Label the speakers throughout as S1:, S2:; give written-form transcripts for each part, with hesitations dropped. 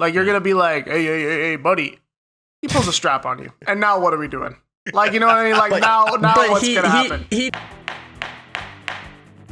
S1: Like, you're going to be like, hey, buddy. He pulls a strap on you. And now what are we doing? Like, you know what I mean? Like, now what's going to happen?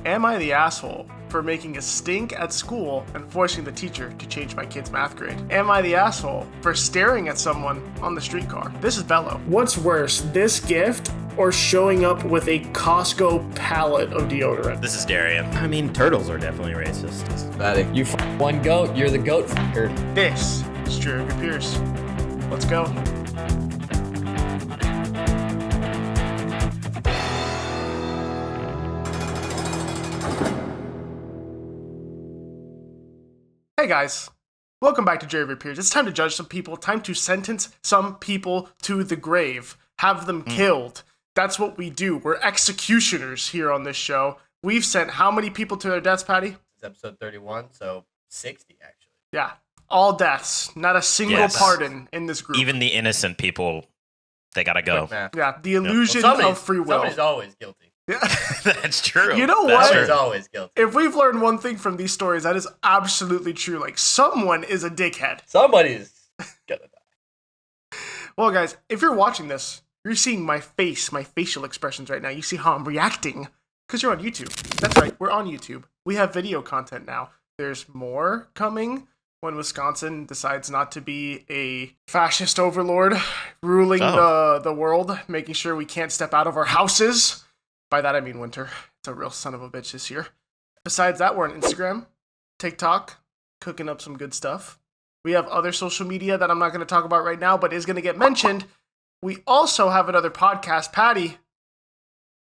S1: Am I the asshole for making a stink at school and forcing the teacher to change my kid's math grade? Am I the asshole for staring at someone on the streetcar? This is Bello. What's worse, this gift or showing up with a Costco pallet of deodorant?
S2: This is Darrien. I mean, turtles are definitely racist.
S3: This is Paddy. You one goat, you're the goat f***er.
S1: This is Drew Your Peers. Let's go. Hey guys, welcome back to Jerry of Your Peers. It's time to judge some people, time to sentence some people to the grave, have them killed. That's what we do. We're executioners here on this show. We've sent how many people to their deaths, Paddy?
S3: It's episode 31, so 60 actually.
S1: Yeah, all deaths, not a single pardon in this group.
S2: Even the innocent people, they gotta go.
S1: Yeah, the illusion of free will.
S3: Somebody's always guilty.
S1: Yeah.
S2: That's true.
S1: You know what?
S3: Somebody's always guilty.
S1: If we've learned one thing from these stories, that is absolutely true. Like, someone is a dickhead.
S3: Somebody's gonna die.
S1: Well, guys, if you're watching this, you're seeing my face, my facial expressions right now. You see how I'm reacting because you're on YouTube. That's right, we're on YouTube. We have video content now. There's more coming when Wisconsin decides not to be a fascist overlord ruling the world, making sure we can't step out of our houses. By that, I mean winter. It's a real son of a bitch this year. Besides that, we're on Instagram, TikTok, cooking up some good stuff. We have other social media that I'm not going to talk about right now, but is going to get mentioned. We also have another podcast, Paddy.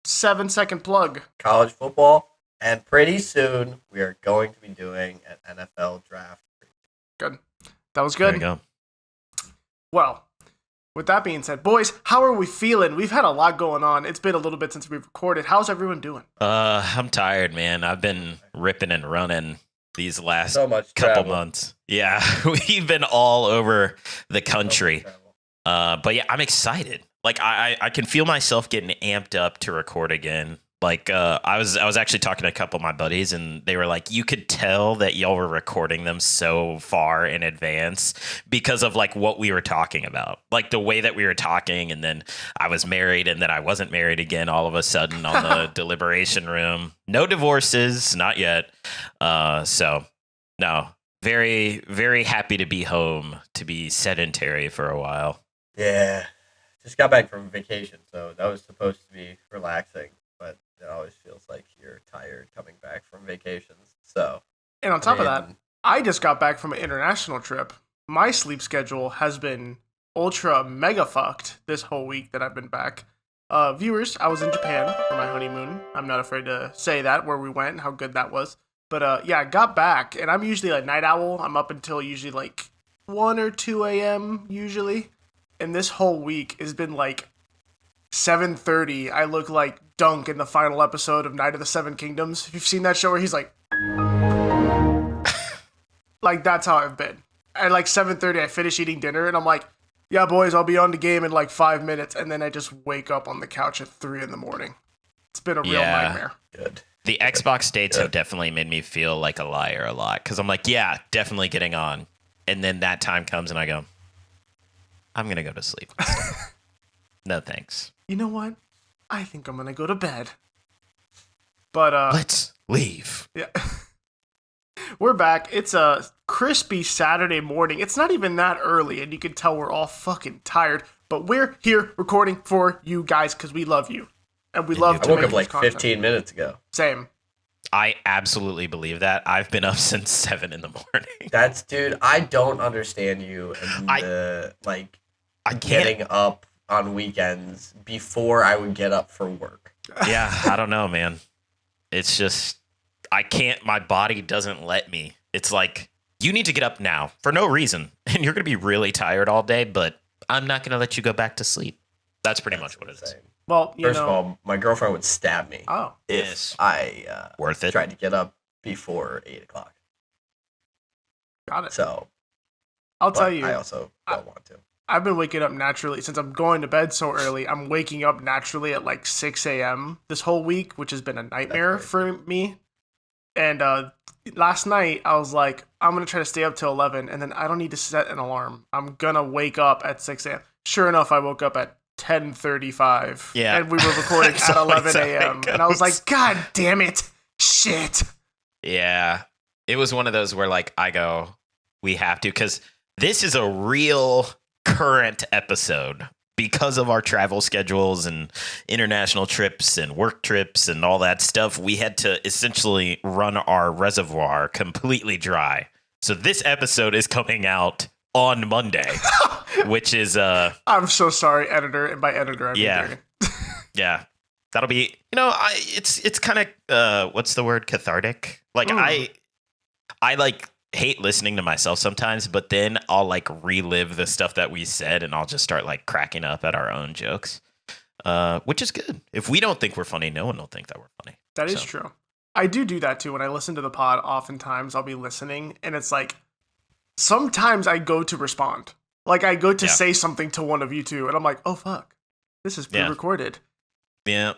S1: 7-second plug.
S3: College football, and pretty soon we are going to be doing an NFL draft.
S1: Good. That was good.
S2: There you go.
S1: Well, with that being said, boys, how are we feeling? We've had a lot going on. It's been a little bit since we've recorded. How's everyone doing?
S2: I'm tired, man. I've been ripping and running these last couple
S3: travel.
S2: months. Yeah, we've been all over the country. But yeah, I'm excited. Like I can feel myself getting amped up to record again. Like I was actually talking to a couple of my buddies, and they were like, you could tell that y'all were recording them so far in advance because of like what we were talking about, like the way that we were talking. And then I was married, and then I wasn't married again all of a sudden on the deliberation room. No divorces, not yet. So no, very, very happy to be home, to be sedentary for a while.
S3: Yeah, just got back from vacation, so that was supposed to be relaxing. But it always feels like you're tired coming back from vacations. So,
S1: and on top of that, I just got back from an international trip. My sleep schedule has been ultra mega fucked this whole week that I've been back. Viewers, I was in Japan for my honeymoon. I'm not afraid to say that, where we went and how good that was. But yeah, I got back, and I'm usually a night owl. I'm up until usually like 1 or 2 a.m. usually. And this whole week has been like 7:30. I look like Dunk in the final episode of Night of the Seven Kingdoms. If you've seen that show where he's like... like, that's how I've been. At like 7:30, I finish eating dinner, and I'm like, yeah, boys, I'll be on the game in like 5 minutes. And then I just wake up on the couch at 3 in the morning. It's been a real nightmare.
S3: Good.
S2: The Xbox dates have definitely made me feel like a liar a lot. Because I'm like, yeah, definitely getting on. And then that time comes, and I go, I'm going to go to sleep. No, thanks.
S1: You know what? I think I'm going to go to bed. But,
S2: let's leave.
S1: Yeah. We're back. It's a crispy Saturday morning. It's not even that early, and you can tell we're all fucking tired. But we're here recording for you guys because we love you. And we love to
S3: I woke
S1: make
S3: up like
S1: content.
S3: 15 minutes ago.
S1: Same.
S2: I absolutely believe that. I've been up since 7 in the morning.
S3: Dude, I don't understand you and I getting up on weekends before I would get up for work.
S2: Yeah, I don't know, man. It's just, I can't, my body doesn't let me. It's like, you need to get up now for no reason. And you're going to be really tired all day, but I'm not going to let you go back to sleep. That's pretty much what it is.
S1: Well,
S3: First of all, my girlfriend would stab me if I
S2: worth it.
S3: tried to get up before 8 o'clock.
S1: Got it.
S3: So,
S1: I'll tell you.
S3: I also don't want to.
S1: I've been waking up naturally since I'm going to bed so early. I'm waking up naturally at like 6 a.m. this whole week, which has been a nightmare for me. And last night I was like, I'm going to try to stay up till 11, and then I don't need to set an alarm. I'm going to wake up at 6 a.m. Sure enough, I woke up at 10:35.
S2: Yeah.
S1: And we were recording
S2: That's
S1: at
S2: always
S1: 11
S2: how it
S1: a.m. And I was
S2: goes.
S1: like, God damn it. Shit.
S2: Yeah. It was one of those where like I go, we have to, because this is a real current episode because of our travel schedules and international trips and work trips and all that stuff. We had to essentially run our reservoir completely dry. So this episode is coming out on Monday, which is
S1: I'm so sorry, editor. And by editor, I mean
S2: Yeah.
S1: Darrien.
S2: yeah, that'll be, it's kind of what's the word, cathartic. Like I like hate listening to myself sometimes, but then I'll like relive the stuff that we said and I'll just start like cracking up at our own jokes, which is good. If we don't think we're funny, no one will think that we're funny.
S1: That is
S2: So,
S1: true. I do that too. When I listen to the pod, oftentimes I'll be listening and it's like, sometimes I go to respond. Like I go to
S2: Yeah.
S1: say something to one of you two and I'm like, oh fuck, this is
S2: Yeah.
S1: pre-recorded.
S2: Yeah.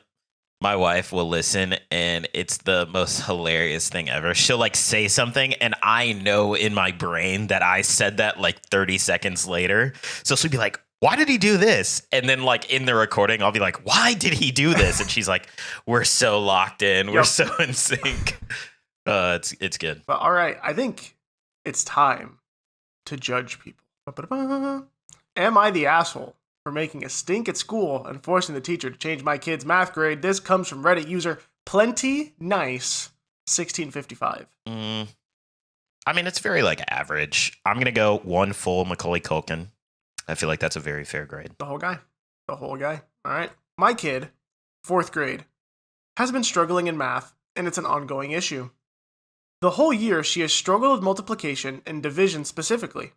S2: My wife will listen and it's the most hilarious thing ever. She'll like say something and I know in my brain that I said that like 30 seconds later. So she'll be like, why did he do this? And then like in the recording, I'll be like, why did he do this? And she's like, we're so locked in. We're
S1: Yep.
S2: so in sync. It's good.
S1: But all right, I think it's time to judge people. Ba-ba-da-ba. Am I the asshole for making a stink at school and forcing the teacher to change my kid's math grade? This comes from Reddit user Plenty Nice 1655.
S2: I mean, it's very like average. I'm going to go one full Macaulay Culkin. I feel like that's a very fair grade.
S1: The whole guy. The whole guy. All right. My kid, 4th grade, has been struggling in math, and it's an ongoing issue. The whole year, she has struggled with multiplication and division specifically.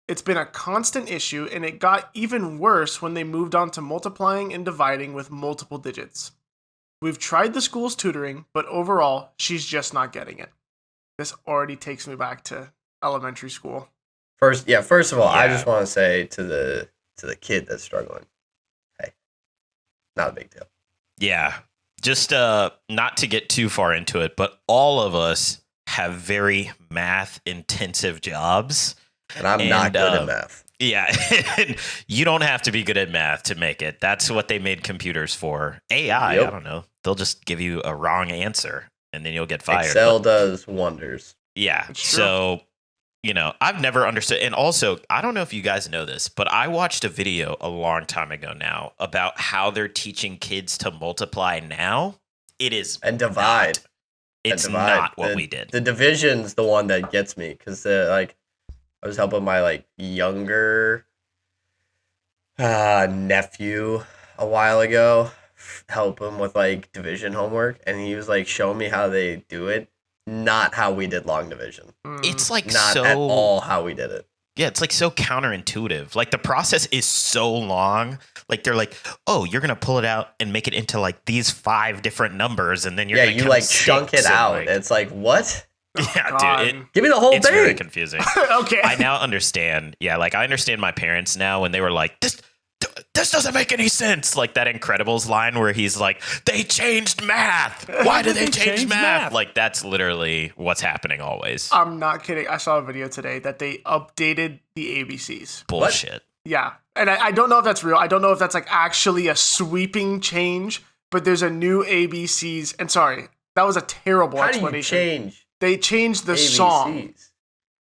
S1: It's been a constant issue, and it got even worse when they moved on to multiplying and dividing with multiple digits. We've tried the school's tutoring, but overall, she's just not getting it. This already takes me back to elementary school.
S3: First of all, I
S2: Yeah.
S3: just want to say to the kid that's struggling, hey, not a big deal.
S2: Yeah. Just not to get too far into it, but all of us have very math intensive jobs.
S3: And I'm not good at math.
S2: Yeah. You don't have to be good at math to make it. That's what they made computers for. AI,
S3: Yep.
S2: I don't know. They'll just give you a wrong answer and then you'll get fired.
S3: Excel
S2: But-
S3: does wonders.
S2: Yeah.
S1: It's true.
S2: So, I've never understood. And also, I don't know if you guys know this, but I watched a video a long time ago now about how they're teaching kids to multiply now. It is
S3: And divide.
S2: not. It's
S3: And divide.
S2: not what
S3: The-
S2: we did.
S3: The division's the one that gets me because like I was helping my like younger nephew a while ago, help him with like division homework, and he was like showing me how they do it, not how we did long division,
S2: It's like
S3: not
S2: so
S3: at all how we did it.
S2: Yeah, it's like so counterintuitive. Like the process is so long. Like they're like, oh, you're gonna pull it out and make it into like these 5 different numbers, and then you're
S3: Yeah,
S2: gonna
S3: you
S2: count
S3: like chunk it
S2: sticks and,
S3: out.
S2: like-
S3: It's like what?
S2: yeah,
S1: God.
S2: dude,
S3: Give me the whole
S2: it's very
S3: thing.
S2: confusing.
S1: Okay.
S2: I now understand. Yeah, like I understand my parents now when they were like, this doesn't make any sense. Like that Incredibles line where he's like, they changed math. Why did they change math? Like that's literally what's happening always.
S1: I'm not kidding. I saw a video today that they updated the ABCs.
S2: Bullshit.
S1: Yeah. And I don't know if that's real. I don't know if that's like actually a sweeping change, but there's a new ABCs. And sorry, that was a terrible
S3: How do you
S1: explanation.
S3: change
S1: They changed the
S3: ABCs?
S1: song.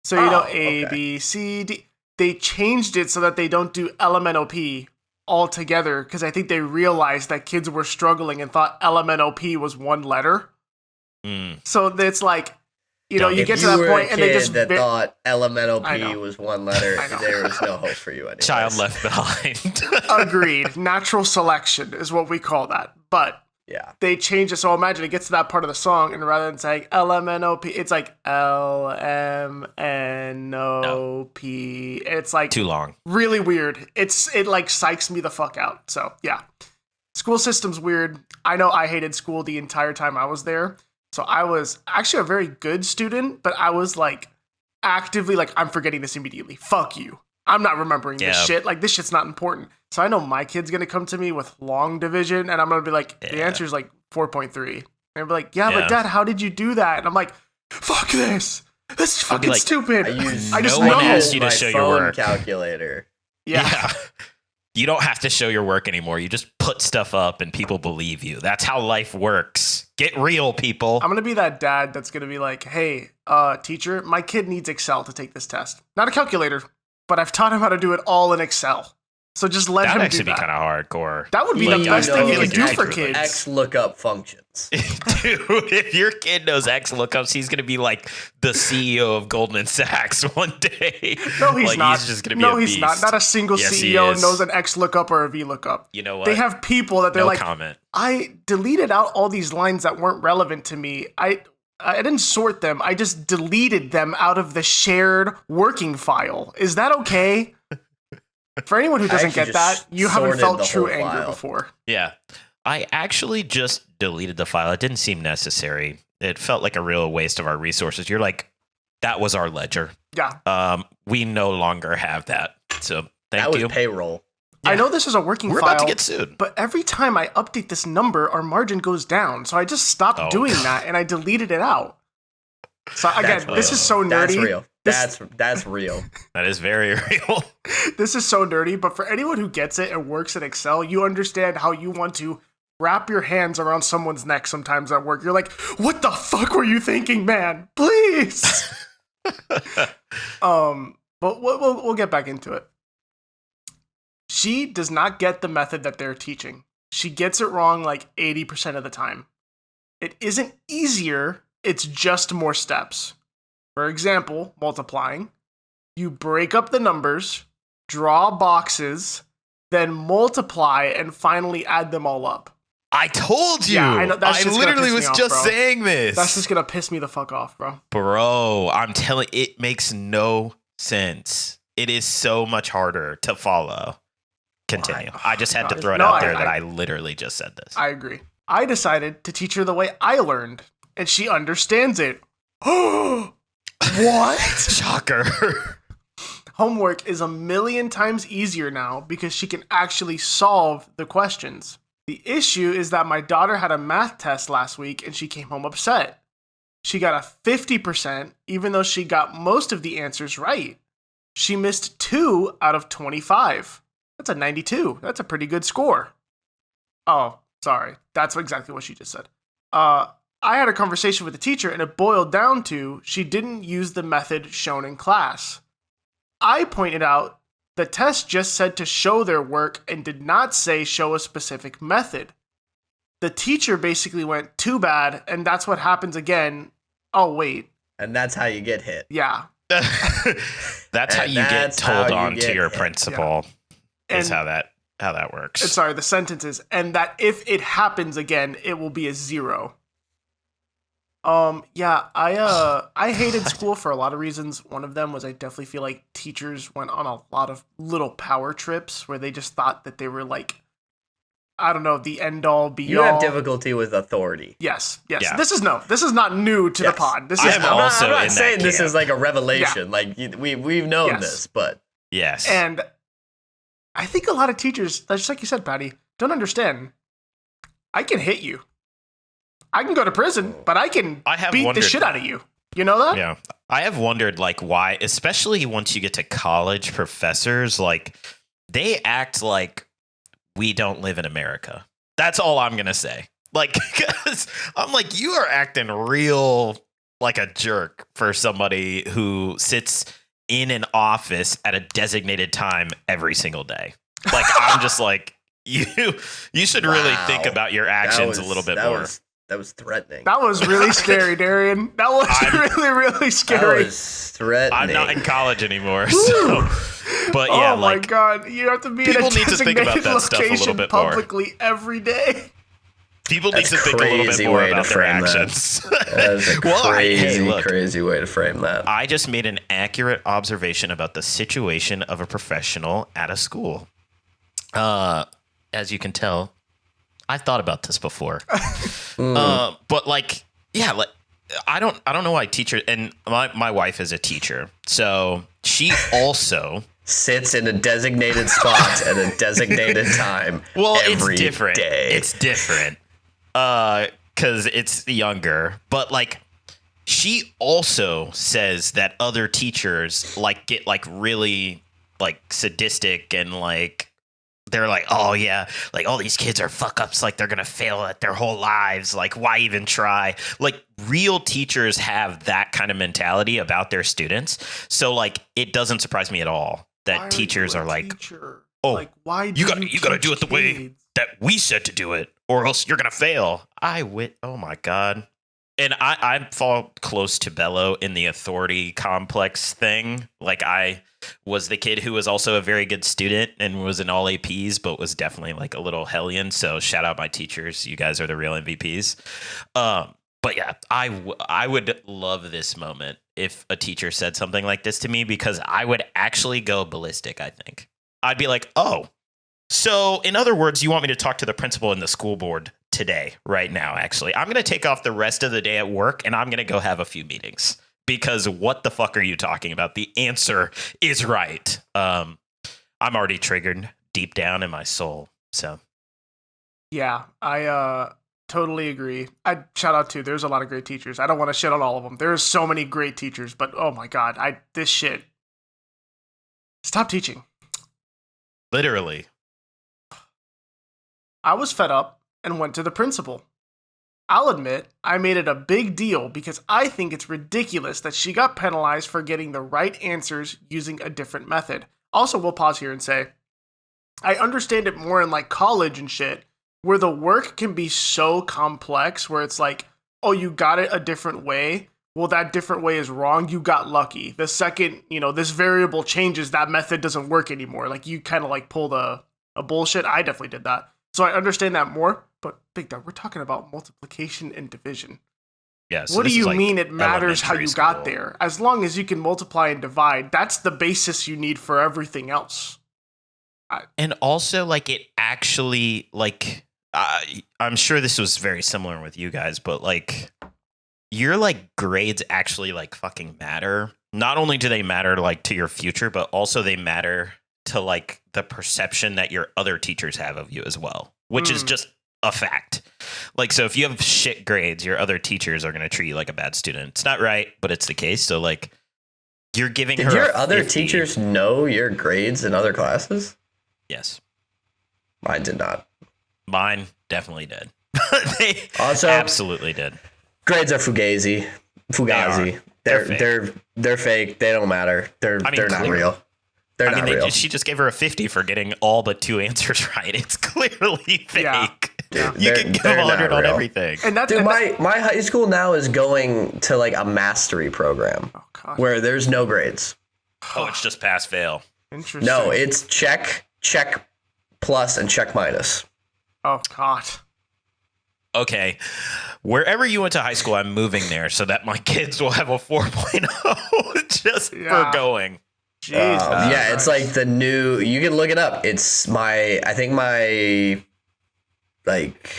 S1: So, you know,
S3: Oh,
S1: A,
S3: okay.
S1: B, C, D. They changed it so that they don't do LMNOP all together because I think they realized that kids were struggling and thought LMNOP was one letter.
S2: Mm.
S1: So it's like, you know,
S2: If
S1: you
S3: If
S1: get to
S3: you
S1: that
S3: were
S1: point
S3: a
S1: and they
S3: kid
S1: just
S3: that thought elemental
S1: I
S3: P
S1: know.
S3: was one letter,
S1: I know.
S3: there was no hope for you anymore.
S2: Child left behind.
S1: agreed. Natural selection is what we call that. But
S3: Yeah.
S1: they change it. So imagine it gets to that part of the song, and rather than saying LMNOP, it's like LMNOP. It's like
S2: Too long.
S1: really weird. It like psychs me the fuck out. So yeah, school system's weird. I know I hated school the entire time I was there. So I was actually a very good student, but I was like actively like, I'm forgetting this immediately. Fuck you. I'm not remembering this
S2: Yeah.
S1: shit. Like this shit's not important. So I know my kid's gonna come to me with long division, and I'm gonna be like, the
S2: Yeah.
S1: answer is like 4.3. And I'll be like, yeah,
S2: Yeah.
S1: but Dad, how did you do that? And I'm like, fuck this. This is
S2: I'll be
S1: fucking
S2: like,
S1: stupid. I just
S2: no one
S1: know.
S2: asked you to
S3: my
S2: show your
S3: phone
S2: work.
S3: calculator.
S1: Yeah.
S2: You don't have to show your work anymore. You just put stuff up and people believe you. That's how life works. Get real, people.
S1: I'm going to be that dad that's going to be like, hey, teacher, my kid needs Excel to take this test. Not a calculator, but I've taught him how to do it all in Excel. So just let him
S2: That'd
S1: do
S2: actually be
S1: that.
S2: kind of hardcore.
S1: That would be the best thing you could do for kids.
S3: X lookup functions.
S2: Dude, if your kid knows X lookups, he's going to be like the CEO of Goldman Sachs one day.
S1: No, he's
S2: like,
S1: not.
S2: He's just going to be a
S1: he's
S2: beast.
S1: not. Not a single
S2: Yes, he
S1: CEO
S2: is.
S1: knows an X lookup or a V lookup.
S2: You know what?
S1: They have people that they're
S2: no
S1: like,
S2: comment.
S1: I deleted out all these lines that weren't relevant to me. I didn't sort them. I just deleted them out of the shared working file. Is that okay? For anyone who doesn't get that, you haven't felt true anger before.
S2: Yeah. I actually just deleted the file. It didn't seem necessary. It felt like a real waste of our resources. You're like, that was our ledger.
S1: Yeah.
S2: We no longer have that. So thank
S3: that was
S2: you.
S3: payroll.
S1: I know this is a working
S2: We're
S1: file.
S2: about to get sued.
S1: But every time I update this number, our margin goes down. So I just stopped doing that and I deleted it out. So again, this is so nerdy.
S3: That's real. That's real.
S2: That is very real.
S1: This is so nerdy, but for anyone who gets it and works in Excel, you understand how you want to wrap your hands around someone's neck sometimes at work. You're like, what the fuck were you thinking, man? Please. But we'll get back into it. She does not get the method that they're teaching. She gets it wrong like 80% of the time. It isn't easier, it's just more steps. For example, multiplying. You break up the numbers, draw boxes, then multiply, and finally add them all up.
S2: I told you.
S1: Yeah, I know, that's
S2: I
S1: just gonna
S2: literally
S1: piss me
S2: was
S1: off,
S2: just
S1: bro.
S2: saying this.
S1: That's just gonna piss me the fuck off, bro.
S2: Bro, I'm telling it makes no sense. It is so much harder to follow. Continue. I just had to throw it out there that I literally just said this.
S1: I agree. I decided to teach her the way I learned, and she understands it. What?
S2: Shocker.
S1: Homework is a million times easier now because she can actually solve the questions. The issue is that my daughter had a math test last week and she came home upset. She got a 50% even though she got most of the answers right. She missed 2 out of 25. That's a 92. That's a pretty good score. Oh, sorry. That's exactly what she just said. I had a conversation with the teacher and it boiled down to she didn't use the method shown in class. I pointed out the test just said to show their work and did not say show a specific method. The teacher basically went, too bad, and that's what happens again. Oh, wait.
S3: And that's how you get hit.
S1: Yeah.
S2: That's how you get told on to your principal.
S1: Yeah.
S2: Is how that works.
S1: Sorry, the sentence is, and that if it happens again, it will be a 0. Yeah, I hated school for a lot of reasons. One of them was I definitely feel like teachers went on a lot of little power trips where they just thought that they were like, I don't know, the end all be all.
S3: You have difficulty with authority.
S1: Yes.
S2: Yeah.
S1: This is not new to the pod. This is
S2: I'm also
S3: I'm not
S2: in
S3: saying
S2: that
S3: this
S2: camp.
S3: is like a revelation. Like we've known
S1: Yes.
S3: this, but
S2: Yes.
S1: And I think a lot of teachers, just like you said, Paddy, don't understand. I can hit you. I can go to prison, but I can beat the shit out of you. You know that?
S2: Yeah. I have wondered, like, why, especially once you get to college, professors, like, they act like we don't live in America. That's all I'm going to say. Like, because I'm like, you are acting real like a jerk for somebody who sits in an office at a designated time every single day. Like, I'm just like, you should really think about your actions a little bit more.
S3: That was threatening.
S1: That was really scary, Darrien. That was really, really scary.
S3: That was threatening.
S2: I'm not in college anymore, so. But yeah,
S1: oh my
S2: like,
S1: god, you have to be in a
S2: people need to think about
S1: designated
S2: that stuff a little
S1: location
S2: bit more.
S1: publicly every day.
S2: People need
S3: That's
S2: to think a little bit
S3: crazy
S2: more
S3: way to
S2: about their
S3: frame that.
S2: actions.
S3: That is a
S2: Well,
S3: crazy way to frame that.
S2: I just made an accurate observation about the situation of a professional at a school. As you can tell, I've thought about this before. But like, yeah, like I don't know why teacher, and my wife is a teacher, so she also
S3: sits in a designated spot at a designated time.
S2: Well,
S3: every
S2: it's different.
S3: day.
S2: It's different. Because it's younger, but like she also says that other teachers like get like really like sadistic and like they're like, oh yeah, like all these kids are fuck ups, like they're gonna fail at their whole lives, like why even try? Like real teachers have that kind of mentality about their students, so like it doesn't surprise me at all that teachers are like, oh, like, why you gotta do it the way that we said to do it, or else you're gonna fail. Oh my god. And I fall close to Bello in the authority complex thing. Like I was the kid who was also a very good student and was in all APs, but was definitely like a little hellion. So shout out my teachers. You guys are the real MVPs. But yeah, I would love this moment if a teacher said something like this to me, because I would actually go ballistic, I think. I'd be like, oh, so in other words, you want me to talk to the principal and the school board today, right now, actually. I'm going to take off the rest of the day at work and I'm going to go have a few meetings, because what the fuck are you talking about? The answer is right. I'm already triggered deep down in my soul. So
S1: yeah, I totally agree. I shout out to, there's a lot of great teachers. I don't want to shit on all of them. There's so many great teachers, but oh my God, this shit. Stop teaching.
S2: Literally.
S1: I was fed up and went to the principal. I'll admit, I made it a big deal because I think it's ridiculous that she got penalized for getting the right answers using a different method. Also, we'll pause here and say, I understand it more in like college and shit, where the work can be so complex where it's like, oh, you got it a different way. Well, that different way is wrong. You got lucky. The second, this variable changes, that method doesn't work anymore. Like you kind of like pulled a bullshit. I definitely did that. So I understand that more, but Big Dog, we're talking about multiplication and division.
S2: Yes.
S1: What do you mean it matters how you got there? As long as you can multiply and divide, that's the basis you need for everything else.
S2: And also, like, it actually, like, I'm sure this was very similar with you guys, but, like, your, like, grades actually, like, fucking matter. Not only do they matter, like, to your future, but also they matter to like the perception that your other teachers have of you as well, which is just a fact. Like, so if you have shit grades, your other teachers are going to treat you like a bad student. It's not right, but it's the case. So like you're giving her.
S3: Did your other teachers know your grades in other classes?
S2: Yes.
S3: Mine did not.
S2: Mine definitely did. They
S3: also
S2: absolutely did.
S3: Grades are fugazi. They're fake. They don't matter. They're not real. They're not real.
S2: She just gave her a 50 for getting all but 2 answers right. It's clearly fake.
S1: Yeah.
S2: You can give 100 on everything.
S3: And my high school now is going to like a mastery program where there's no grades.
S2: Oh, it's just pass fail.
S1: Interesting.
S3: No, it's check plus and check minus.
S1: Oh God.
S2: Okay. Wherever you went to high school, I'm moving there so that my kids will have a 4.0 just for going.
S3: Yeah, it's like the new. You can look it up. It's I think my like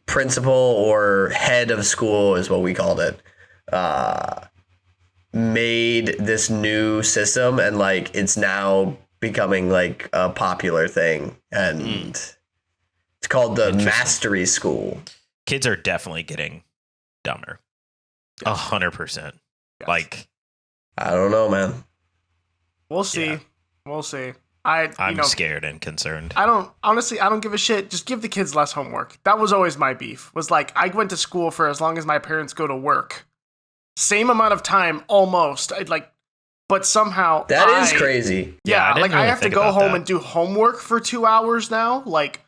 S3: principal or head of school is what we called it. Made this new system and like it's now becoming like a popular thing, and it's called the Mastery School.
S2: Kids are definitely getting dumber. 100%. Like,
S3: I don't know, man.
S1: We'll see.
S2: Yeah.
S1: We'll see.
S2: I'm scared and concerned.
S1: I don't give a shit. Just give the kids less homework. That was always my beef. Was like, I went to school for as long as my parents go to work. Same amount of time, almost. But somehow
S3: that is crazy.
S1: Yeah, like I have to go home and do homework for 2 hours now. Like,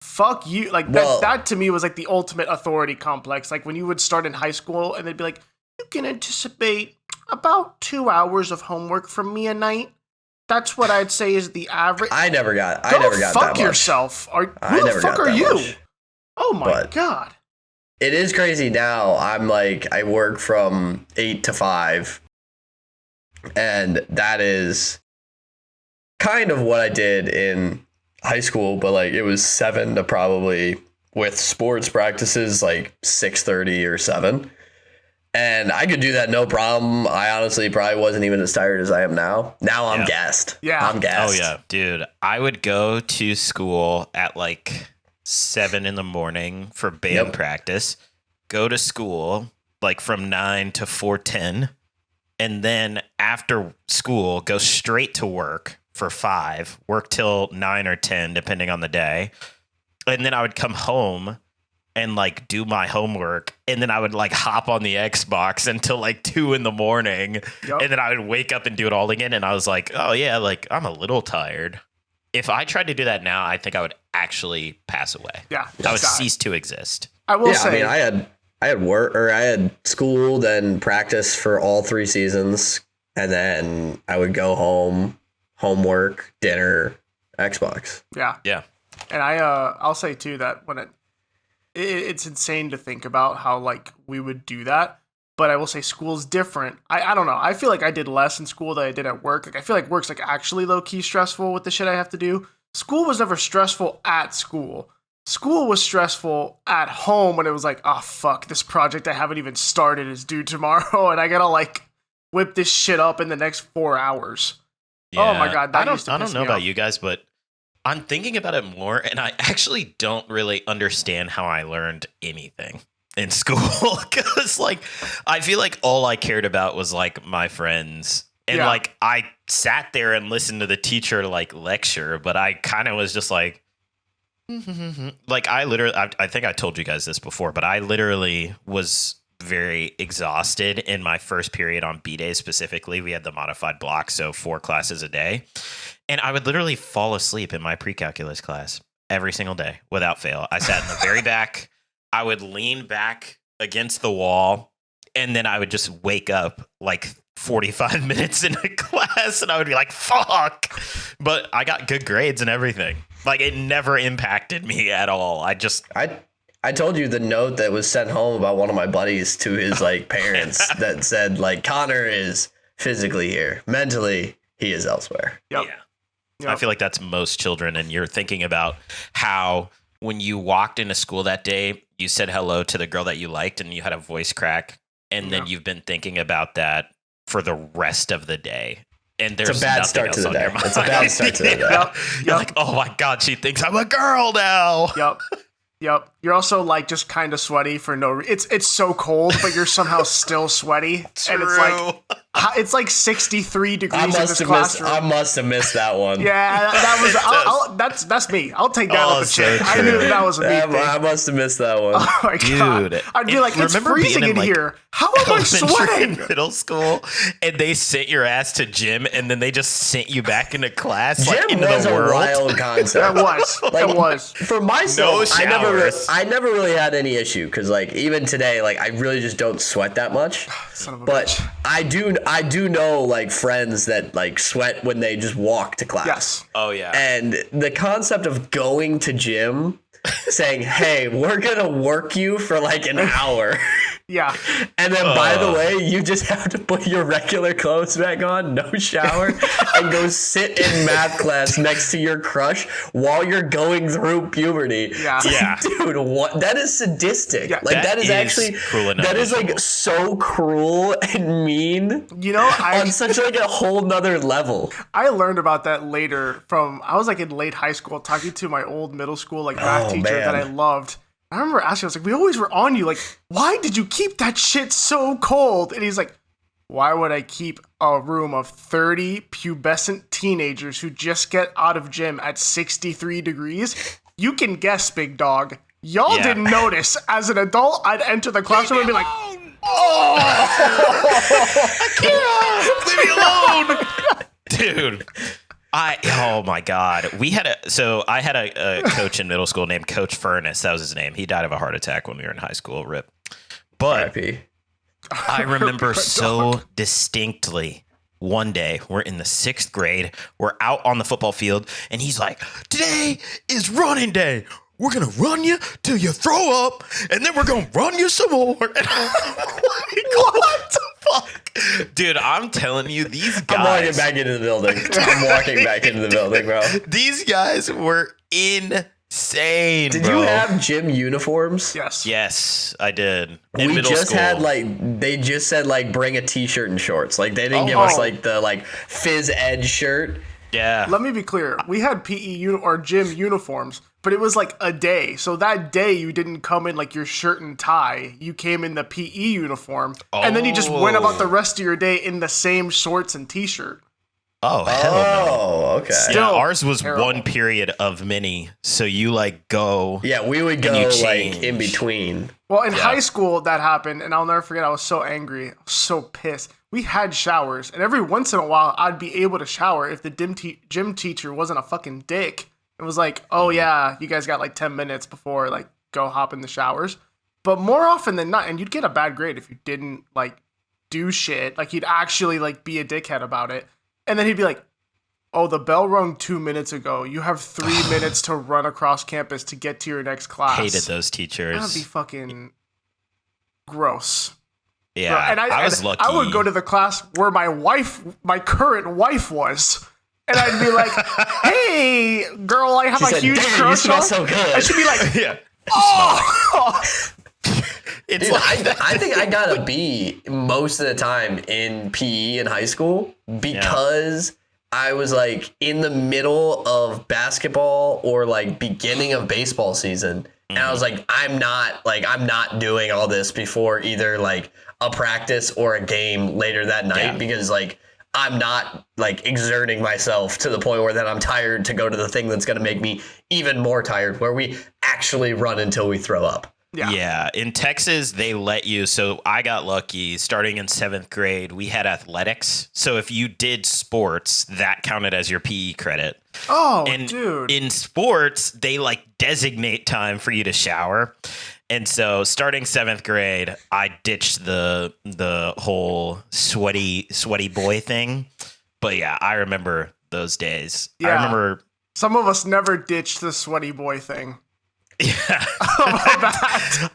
S1: fuck you. Like that to me was like the ultimate authority complex. Like when you would start in high school and they'd be like, you can anticipate about 2 hours of homework from me a night. That's what I'd say is the average.
S3: I never got that much.
S1: Fuck yourself. Who the fuck are you? Much. Oh my God.
S3: It is crazy now. I'm like, I work from 8 to 5. And that is kind of what I did in high school. But like, it was 7 to probably, with sports practices, like 6:30 or 7. And I could do that no problem. I honestly probably wasn't even as tired as I am now. Now I'm gassed.
S1: Yeah.
S3: I'm gassed.
S2: Oh, yeah. Dude, I would go to school at like 7 in the morning for band practice, go to school, like from 9 to 4:10, and then after school go straight to work for 5, work till 9 or 10 depending on the day, and then I would come home and like do my homework, and then I would like hop on the Xbox until like 2 in the morning, and then I would wake up and do it all again. And I was like, oh yeah, like I'm a little tired. If I tried to do that now, I think I would actually pass away.
S1: Yeah,
S2: I would cease to exist.
S1: I will say,
S3: I mean, I had work, or I had school, then practice for all 3 seasons, and then I would go home, homework, dinner, Xbox.
S1: Yeah. And I'll say too that when it's insane to think about how like we would do that, but I will say school's different. I don't know. I feel like I did less in school than I did at work. Like I feel like work's like actually low key stressful with the shit I have to do. School was never stressful at school. School was stressful at home when it was like, oh fuck, this project I haven't even started is due tomorrow, and I gotta like whip this shit up in the next 4 hours.
S2: Yeah.
S1: Oh my god,
S2: I don't know about you guys, but I'm thinking about it more, and I actually don't really understand how I learned anything in school, because like I feel like all I cared about was like my friends, and like I sat there and listened to the teacher like lecture, but I kind of was just like like I think I told you guys this before, but I literally was very exhausted in my first period on B days. Specifically, we had the modified block, so 4 classes a day, and I would literally fall asleep in my pre-calculus class every single day without fail. I sat in the very back. I would lean back against the wall, and then I would just wake up like 45 minutes into class, and I would be like, fuck. But I got good grades and everything. Like, it never impacted me at all.
S3: I told you the note that was sent home about one of my buddies to his like parents that said like Connor is physically here, mentally he is elsewhere.
S1: Yep.
S2: I feel like that's most children, and you're thinking about how when you walked into school that day, you said hello to the girl that you liked and you had a voice crack, and then you've been thinking about that for the rest of the day. And there's
S3: it's a bad start to the day. It's a bad start to the day.
S2: You're like, oh my God, she thinks I'm a girl now.
S1: Yep. You're also like just kind of sweaty for no reason. It's so cold, but you're somehow still sweaty.
S2: True.
S1: And it's like 63 degrees in this classroom.
S3: I must have missed that one.
S1: Yeah, that's me. I'll take that on the chin.
S2: So
S1: I knew that was a me thing.
S3: I must have missed that one.
S1: Oh my God.
S2: Dude,
S1: I'd be like, it's freezing in here. How am I sweating?
S2: Middle school, and they sent your ass to gym, and then they just sent you back into class,
S3: Gym
S2: like into
S3: was
S2: the
S3: a
S2: world.
S3: wild concept.
S1: It was.
S3: For myself,
S2: No showers.
S3: I never really had any issue because like even today, like I really just don't sweat that much.
S1: Son of a
S3: But
S1: bitch.
S3: I do know like friends that like sweat when they just walk to class.
S1: Yes.
S2: Oh yeah.
S3: And the concept of going to gym, saying, "Hey, we're gonna work you for like an hour."
S1: Yeah.
S3: And then, by the way, you just have to put your regular clothes back on, no shower, and go sit in math class next to your crush while you're going through puberty.
S1: Yeah.
S2: Yeah.
S3: Dude, what? That is sadistic.
S1: Yeah.
S3: Like, that is actually,
S2: cruel and
S3: that is like
S2: unusual.
S3: so cruel and mean.
S1: You know,
S3: on such like a whole nother level.
S1: I learned about that later I was like in late high school talking to my old middle school like math teacher that I loved. I remember asking, I was like, we always were on you. Like, why did you keep that shit so cold? And he's like, why would I keep a room of 30 pubescent teenagers who just get out of gym at 63 degrees? You can guess, big dog. Y'all didn't notice. As an adult, I'd enter the classroom and be like, oh,
S2: I can't. Leave me alone. Dude. Oh my God. I had a coach in middle school named Coach Furness. That was his name. He died of a heart attack when we were in high school. RIP. But I remember so distinctly one day we're in the 6th grade. We're out on the football field and he's like, today is running day. We're going to run you till you throw up, and then we're going to run you some more. And I'm like, what the fuck? Dude, I'm telling you, these guys.
S3: I'm walking back into the building, bro.
S2: These guys were insane,
S3: Did
S2: bro.
S3: you have gym uniforms?
S1: yes.
S2: Yes, I did.
S3: We just had they just said like bring a t-shirt and shorts. Like they didn't give us like the like phys ed shirt.
S2: Yeah.
S1: Let me be clear. We had PE or gym uniforms, but it was like a day. So that day you didn't come in like your shirt and tie. You came in the PE uniform, and then you just went about the rest of your day in the same shorts and t-shirt.
S2: Oh, hell no.
S3: Oh, okay.
S1: Still
S2: Yeah, ours was
S1: terrible.
S2: one period of many. So you like go.
S3: Yeah, we would
S2: And
S3: go
S2: you
S3: like
S2: change.
S3: in between.
S1: Well, in
S2: Yeah.
S1: high school that happened, and I'll never forget. I was so angry, I was so pissed. We had showers, and every once in a while, I'd be able to shower if the gym teacher wasn't a fucking dick. It was like, oh yeah, you guys got like 10 minutes before like go hop in the showers. But more often than not, and you'd get a bad grade if you didn't like do shit. Like he'd actually like be a dickhead about it, and then he'd be like, oh, the bell rung 2 minutes ago. You have 3 minutes to run across campus to get to your next class.
S2: Hated those teachers.
S1: That'd be fucking gross.
S2: Yeah,
S1: Bro, and
S2: I was lucky.
S1: I would go to the class where my current wife was. And I'd be like, hey, girl, I have
S3: She
S1: a
S3: said,
S1: huge
S3: "Damn, you
S1: crush
S3: smell
S1: on."
S3: so good.
S1: And she'd be like,
S2: Yeah.
S1: oh.
S2: It's
S3: Dude,
S2: like
S3: I think I got a B most of the time in PE in high school because I was like in the middle of basketball or like beginning of baseball season. And I was like, I'm not doing all this before either like a practice or a game later that night because like I'm not like exerting myself to the point where then I'm tired to go to the thing that's going to make me even more tired, where we actually run until we throw up.
S2: Yeah, in Texas, they let you. So I got lucky. Starting in 7th grade, we had athletics. So if you did sports, that counted as your PE credit.
S1: Oh,
S2: And
S1: dude.
S2: in sports, they like designate time for you to shower. And so starting 7th grade, I ditched the whole sweaty boy thing. But yeah, I remember those days. I
S1: Yeah.
S2: remember.
S1: Some of us never ditched the sweaty boy thing.
S2: Yeah.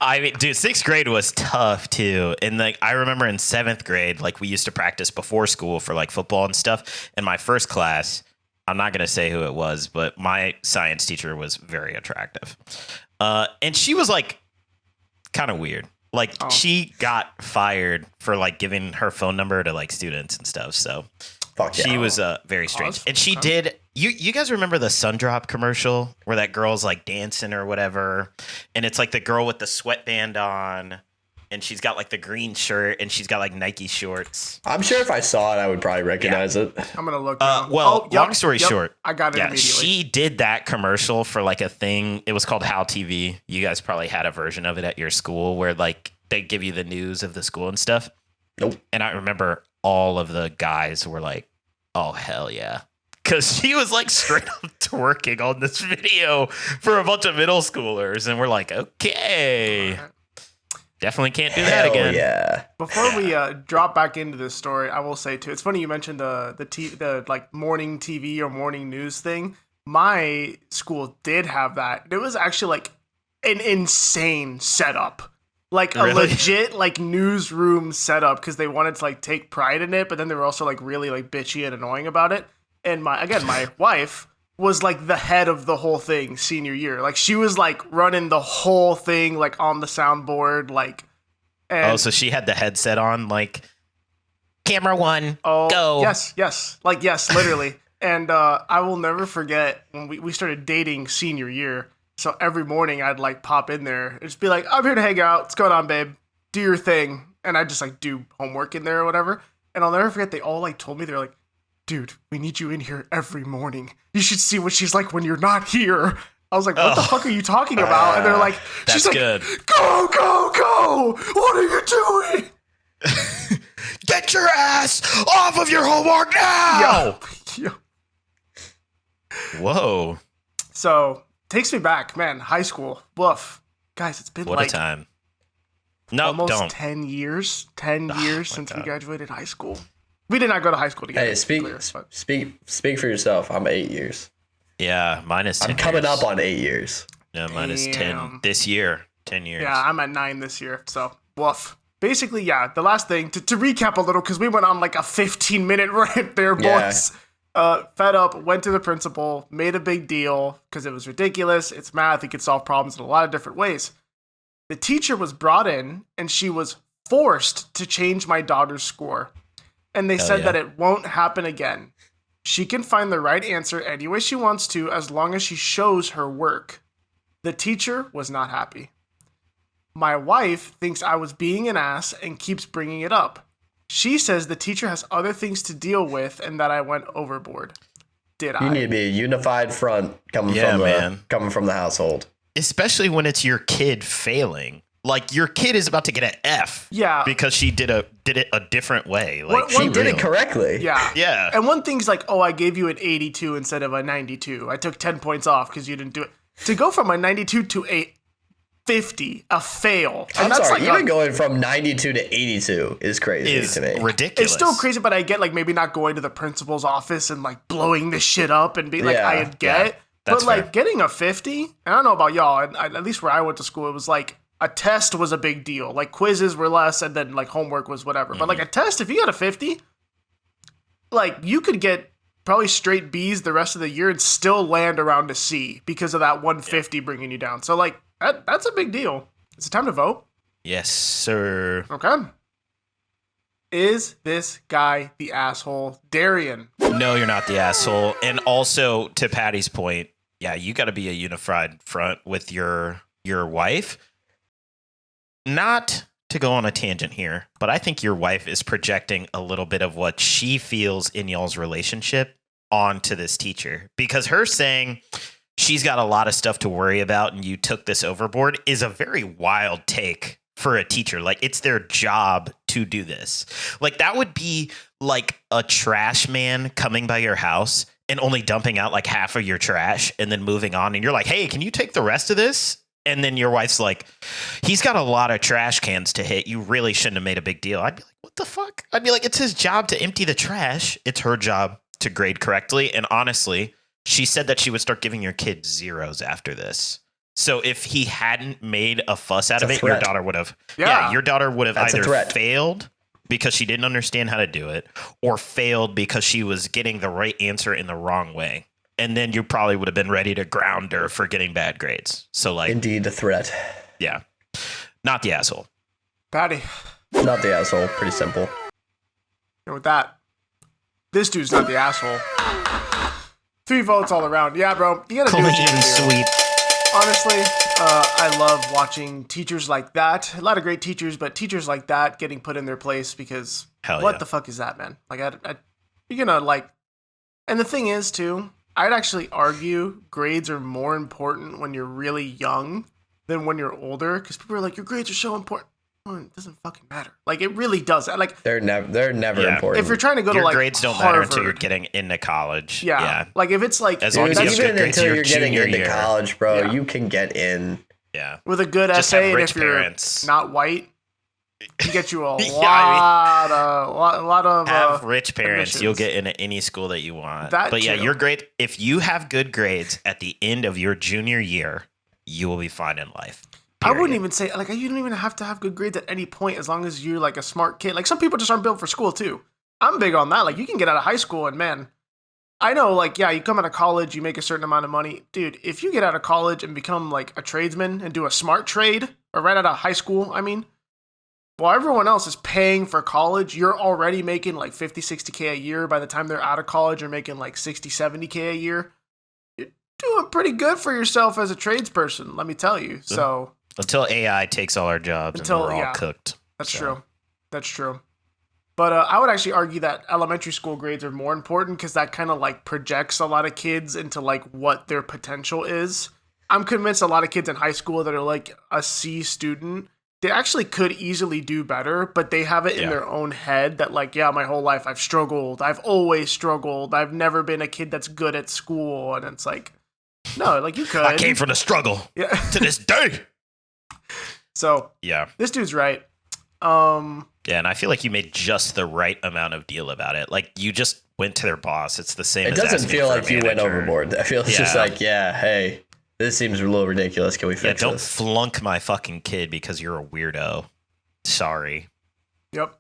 S2: I mean, dude, 6th grade was tough too. And like, I remember in 7th grade, like we used to practice before school for like football and stuff. And my first class, I'm not going to say who it was, but my science teacher was very attractive. And she was like kind of weird. Like she got fired for like giving her phone number to like students and stuff. So
S3: Fuck yeah.
S2: she was very strange. And she
S1: okay.
S2: did. You guys remember the Sundrop commercial where that girl's like dancing or whatever, and it's like the girl with the sweatband on, and she's got like the green shirt, and she's got like Nike shorts.
S3: I'm sure if I saw it, I would probably recognize it.
S1: I'm going to look now.
S2: Well, long story short,
S1: I got it immediately.
S2: she did that commercial for like a thing. It was called How TV. You guys probably had a version of it at your school where like they give you the news of the school and stuff.
S3: Nope.
S2: And I remember all of the guys were like, "Oh hell yeah." Because she was like straight up twerking on this video for a bunch of middle schoolers. And we're like, okay, definitely can't do that
S3: Hell
S2: again.
S3: yeah.
S1: Before we drop back into this story, I will say too, it's funny you mentioned the like morning TV or morning news thing. My school did have that. It was actually like an insane setup. Like a
S2: Really?
S1: legit like newsroom setup because they wanted to like take pride in it, but then they were also like really like bitchy and annoying about it. And my wife was like the head of the whole thing senior year. Like she was like running the whole thing like on the soundboard, like. And,
S2: Oh, so she had the headset on, like, camera one,
S1: oh,
S2: go.
S1: Yes, like yes, literally. And I will never forget when we started dating senior year. So every morning I'd like pop in there and just be like, I'm here to hang out. What's going on, babe? Do your thing. And I'd just like do homework in there or whatever. And I'll never forget they all like told me, they're like, dude, we need you in here every morning. You should see what she's like when you're not here. I was like, what the fuck are you talking about? And they're like, she's
S2: That's
S1: like,
S2: good.
S1: Go. What are you doing?
S2: Get your ass off of your homework now.
S1: Yo.
S2: Whoa.
S1: So takes me back, man. High school. Woof. Guys, it's been
S2: What
S1: like
S2: a time. No,
S1: almost
S2: don't.
S1: 10 years. 10 years since we
S2: God.
S1: graduated high school. We did not go to high school together.
S3: Hey, speak for yourself. I'm 8 years.
S2: Yeah, mine is 10
S3: I'm coming
S2: years.
S3: up on 8 years.
S2: Yeah, mine is 10
S1: Damn.
S2: this year. 10 years.
S1: Yeah, I'm at 9 this year. So, woof. Basically, yeah, the last thing, to recap a little, because we went on like a 15-minute rant there,
S3: Yeah.
S1: boys. Fed up, went to the principal, made a big deal because it was ridiculous. It's math. He could solve problems in a lot of different ways. The teacher was brought in, and she was forced to change my daughter's score. And they said
S2: yeah.
S1: that it won't happen again. She can find the right answer any way she wants to as long as she shows her work. The teacher was not happy. My wife thinks I was being an ass and keeps bringing it up. She says the teacher has other things to deal with and that I went overboard. Did I?
S3: You need to be a unified front coming from the household.
S2: Especially when it's your kid failing. Like, your kid is about to get an F.
S1: Yeah.
S2: Because she did it a different way. Like,
S3: She did it correctly.
S1: Yeah.
S2: Yeah.
S1: And one thing's like, oh, I gave you an 82 instead of a 92. I took 10 points off because you didn't do it. To go from a 92 to a 50, a fail. And
S3: I'm
S1: that's
S3: sorry,
S1: like
S3: even going from 92 to 82 is crazy to me.
S2: Ridiculous.
S1: It's still crazy, but I get like maybe not going to the principal's office and like blowing this shit up and being like,
S3: Yeah,
S1: I get.
S2: yeah, that's
S1: But like
S2: fair.
S1: getting a 50, and I don't know about y'all, and at least where I went to school, it was like a test was a big deal. Like quizzes were less, and then like homework was whatever. But like a test, if you got a 50, like you could get probably straight B's the rest of the year and still land around a C because of that 150 bringing you down. So like that's a big deal. Is it time to vote?
S2: Yes, sir.
S1: Okay. Is this guy the asshole? Darrien.
S2: No, you're not the asshole. And also, to Patty's point, yeah, you got to be a unified front with your wife. Not to go on a tangent here, but I think your wife is projecting a little bit of what she feels in y'all's relationship onto this teacher, because her saying she's got a lot of stuff to worry about and you took this overboard is a very wild take for a teacher. Like, it's their job to do this. Like, that would be like a trash man coming by your house and only dumping out like half of your trash and then moving on. And you're like, hey, can you take the rest of this? And then your wife's like, he's got a lot of trash cans to hit. You really shouldn't have made a big deal. I'd be like, what the fuck? I'd be like, it's his job to empty the trash. It's her job to grade correctly. And honestly, she said that she would start giving your kids zeros after this. So if he hadn't made a fuss out of it, your daughter would have. Yeah, your daughter would have either failed because she didn't understand how to do it, or failed because she was getting the right answer in the wrong way. And then you probably would have been ready to ground her for getting bad grades. So like,
S3: Indeed, a threat.
S2: yeah, not the asshole.
S1: Paddy.
S3: Not the asshole. Pretty simple.
S1: And with that, this dude's not the asshole. 3 votes all around. Yeah, bro. You gotta do what you
S2: Clean
S1: gotta do.
S2: sweep.
S1: Honestly, I love watching teachers like that. A lot of great teachers, but teachers like that getting put in their place because
S2: Hell
S1: what
S2: yeah.
S1: the fuck is that, man? Like, you're gonna like. And the thing is, too, I'd actually argue grades are more important when you're really young than when you're older, because people are like, your grades are so important. Well, it doesn't fucking matter. Like, it really does. Like,
S3: They're never
S2: Yeah.
S3: important.
S1: if you're trying to go
S2: Your
S1: to like
S2: grades don't
S1: Harvard,
S2: matter until you're getting into college.
S1: yeah. Like if it's like
S2: As long as you have
S3: even
S2: good grades
S3: until
S2: your
S3: you're getting
S2: junior
S3: into
S2: year.
S3: college, bro,
S1: Yeah.
S3: you can get in.
S2: Yeah.
S1: with a good
S2: Just
S1: essay,
S2: have
S1: and
S2: rich
S1: if you're
S2: parents.
S1: not white, you get you a
S2: Yeah,
S1: lot of
S2: Have rich parents,
S1: admissions.
S2: you'll get into any school that you want.
S1: That
S2: But yeah,
S1: too.
S2: you're great. If you have good grades at the end of your junior year, you will be fine in life.
S1: I wouldn't
S2: Period.
S1: even say like you don't even have to have good grades at any point as long as you're like a smart kid. Like some people just aren't built for school too. I'm big on that. Like you can get out of high school and man, I know like yeah, you come out of college, you make a certain amount of money, dude. If you get out of college and become like a tradesman and do a smart trade, or right out of high school, I mean, while everyone else is paying for college, you're already making like 50, 60K a year. By the time they're out of college, you're making like 60, 70K a year. You're doing pretty good for yourself as a tradesperson, let me tell you. So
S2: Until AI takes all our jobs and we're all cooked.
S1: that's
S2: So.
S1: true. That's true. But I would actually argue that elementary school grades are more important because that kind of like projects a lot of kids into like what their potential is. I'm convinced a lot of kids in high school that are like a C student, they actually could easily do better, but they have it in
S2: Yeah.
S1: their own head that like, yeah, my whole life I've struggled. I've always struggled. I've never been a kid that's good at school. And it's like, no, like you could.
S2: I came from the struggle
S1: Yeah.
S2: to this day.
S1: So
S2: Yeah.
S1: this dude's right.
S2: Yeah, and I feel like you made just the right amount of deal about it. Like, you just went to their boss. It's the same
S3: It
S2: as
S3: doesn't
S2: asking
S3: feel
S2: for a
S3: like you went
S2: manager.
S3: overboard. I feel it's just
S2: Yeah.
S3: like, yeah, hey, this seems a little ridiculous. Can we
S2: Yeah,
S3: fix
S2: don't
S3: this?
S2: flunk my fucking kid because you're a weirdo. Sorry.
S1: Yep.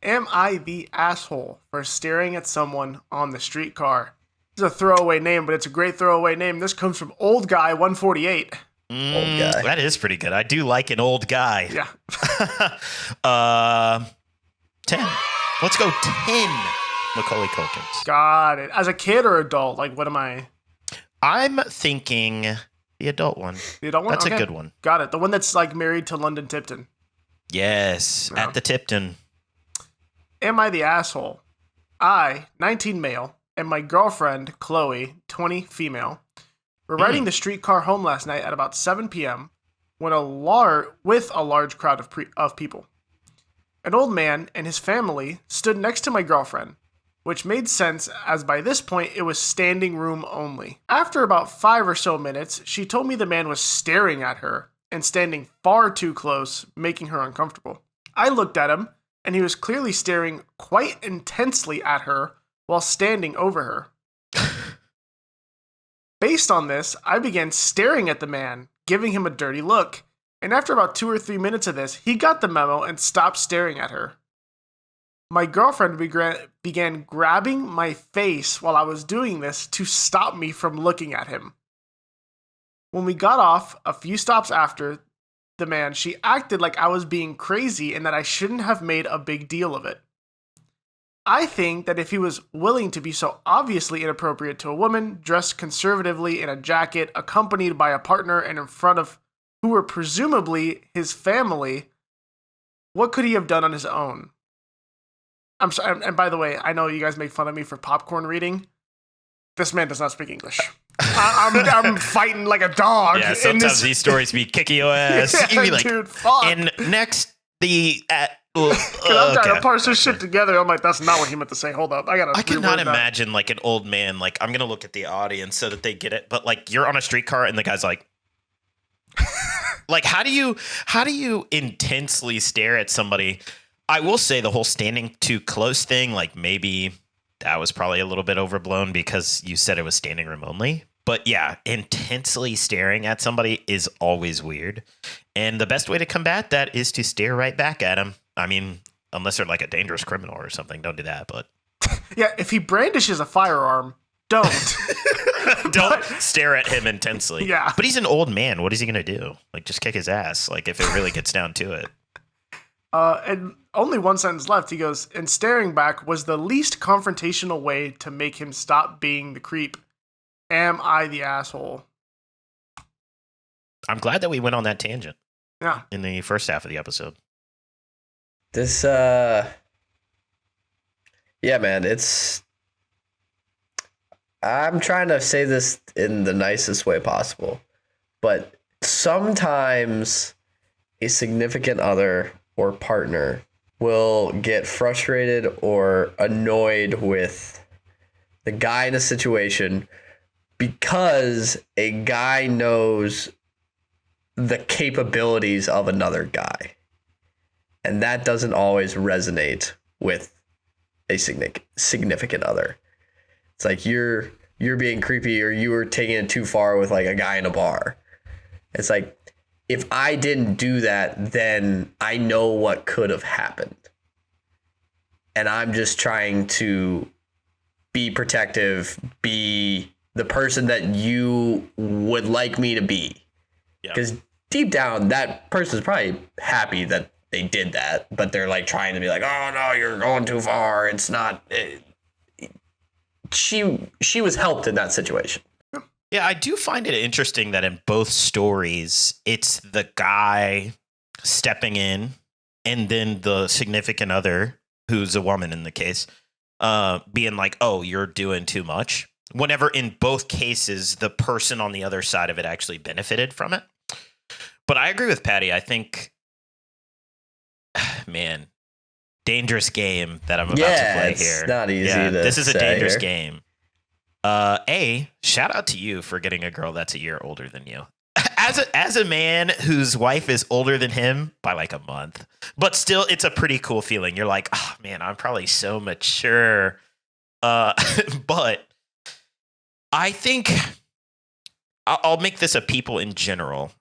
S1: Am I the asshole for staring at someone on the streetcar? It's a throwaway name, but it's a great throwaway name. This comes from Old Guy 148.
S3: Old guy.
S2: That is pretty good. I do like an old guy.
S1: Yeah.
S2: 10. Let's go 10. Macaulay Culkins.
S1: Got it. As a kid or adult? Like, what am I?
S2: I'm thinking The adult one.
S1: The adult one?
S2: That's
S1: Okay.
S2: a good one.
S1: Got it. The one that's like married to London Tipton.
S2: Yes,
S1: Yeah.
S2: at the Tipton.
S1: Am I the asshole? I, 19 male, and my girlfriend, Chloe, 20 female, were riding the streetcar home last night at about 7 p.m. when with a large crowd of people. An old man and his family stood next to my girlfriend, which made sense as by this point it was standing room only. After about 5 or so minutes, she told me the man was staring at her and standing far too close, making her uncomfortable. I looked at him, and he was clearly staring quite intensely at her while standing over her. Based on this, I began staring at the man, giving him a dirty look, and after about 2 or 3 minutes of this, he got the memo and stopped staring at her. My girlfriend began grabbing my face while I was doing this to stop me from looking at him. When we got off, a few stops after the man, she acted like I was being crazy and that I shouldn't have made a big deal of it. I think that if he was willing to be so obviously inappropriate to a woman dressed conservatively in a jacket, accompanied by a partner and in front of who were presumably his family, what could he have done on his own? I'm sorry, and by the way, I know you guys make fun of me for popcorn reading. This man does not speak English. I'm fighting like a dog.
S2: Yeah, sometimes these stories be kicking your ass.
S1: Yeah,
S2: You be like,
S1: dude, fuck.
S2: and next the
S1: I'm trying to parse this shit together. I'm like, that's not what he meant to say. Hold up, I
S2: cannot imagine like an old man. Like, I'm gonna look at the audience so that they get it. But like, you're on a streetcar and the guy's like, like, how do you intensely stare at somebody? I will say the whole standing too close thing, like maybe that was probably a little bit overblown because you said it was standing room only. But yeah, intensely staring at somebody is always weird. And the best way to combat that is to stare right back at them. I mean, unless they're like a dangerous criminal or something, don't do that. But
S1: yeah, if he brandishes a firearm, don't.
S2: don't stare at him intensely.
S1: Yeah.
S2: But he's an old man. What is he going to do? Like, just kick his ass. Like, if it really gets down to it.
S1: And only one sentence left. He goes, and staring back was the least confrontational way to make him stop being the creep. Am I the asshole?
S2: I'm glad that we went on that tangent.
S1: Yeah.
S2: In the first half of the episode.
S3: This, yeah, man, I'm trying to say this in the nicest way possible, but sometimes a significant other or partner will get frustrated or annoyed with the guy in a situation because a guy knows the capabilities of another guy. And that doesn't always resonate with a significant other. It's like you're being creepy or you were taking it too far with like a guy in a bar. It's like, if I didn't do that, then I know what could have happened. And I'm just trying to be protective, be the person that you would like me to be. Because deep down, that person's probably happy that they did that, but they're like trying to be like, oh no, you're going too far. It's not. She was helped in that situation.
S2: Yeah, I do find it interesting that in both stories, it's the guy stepping in and then the significant other, who's a woman in the case, being like, oh, you're doing too much. Whenever in both cases, the person on the other side of it actually benefited from it. But I agree with Paddy. I think, man, dangerous game that I'm about to play here.
S3: It's not easy to
S2: this is a dangerous
S3: here.
S2: game. Shout out to you for getting a girl that's a year older than you. As a man whose wife is older than him by like a month, but still, it's a pretty cool feeling. You're like, oh man, I'm probably so mature. But I think I'll make this a people in general.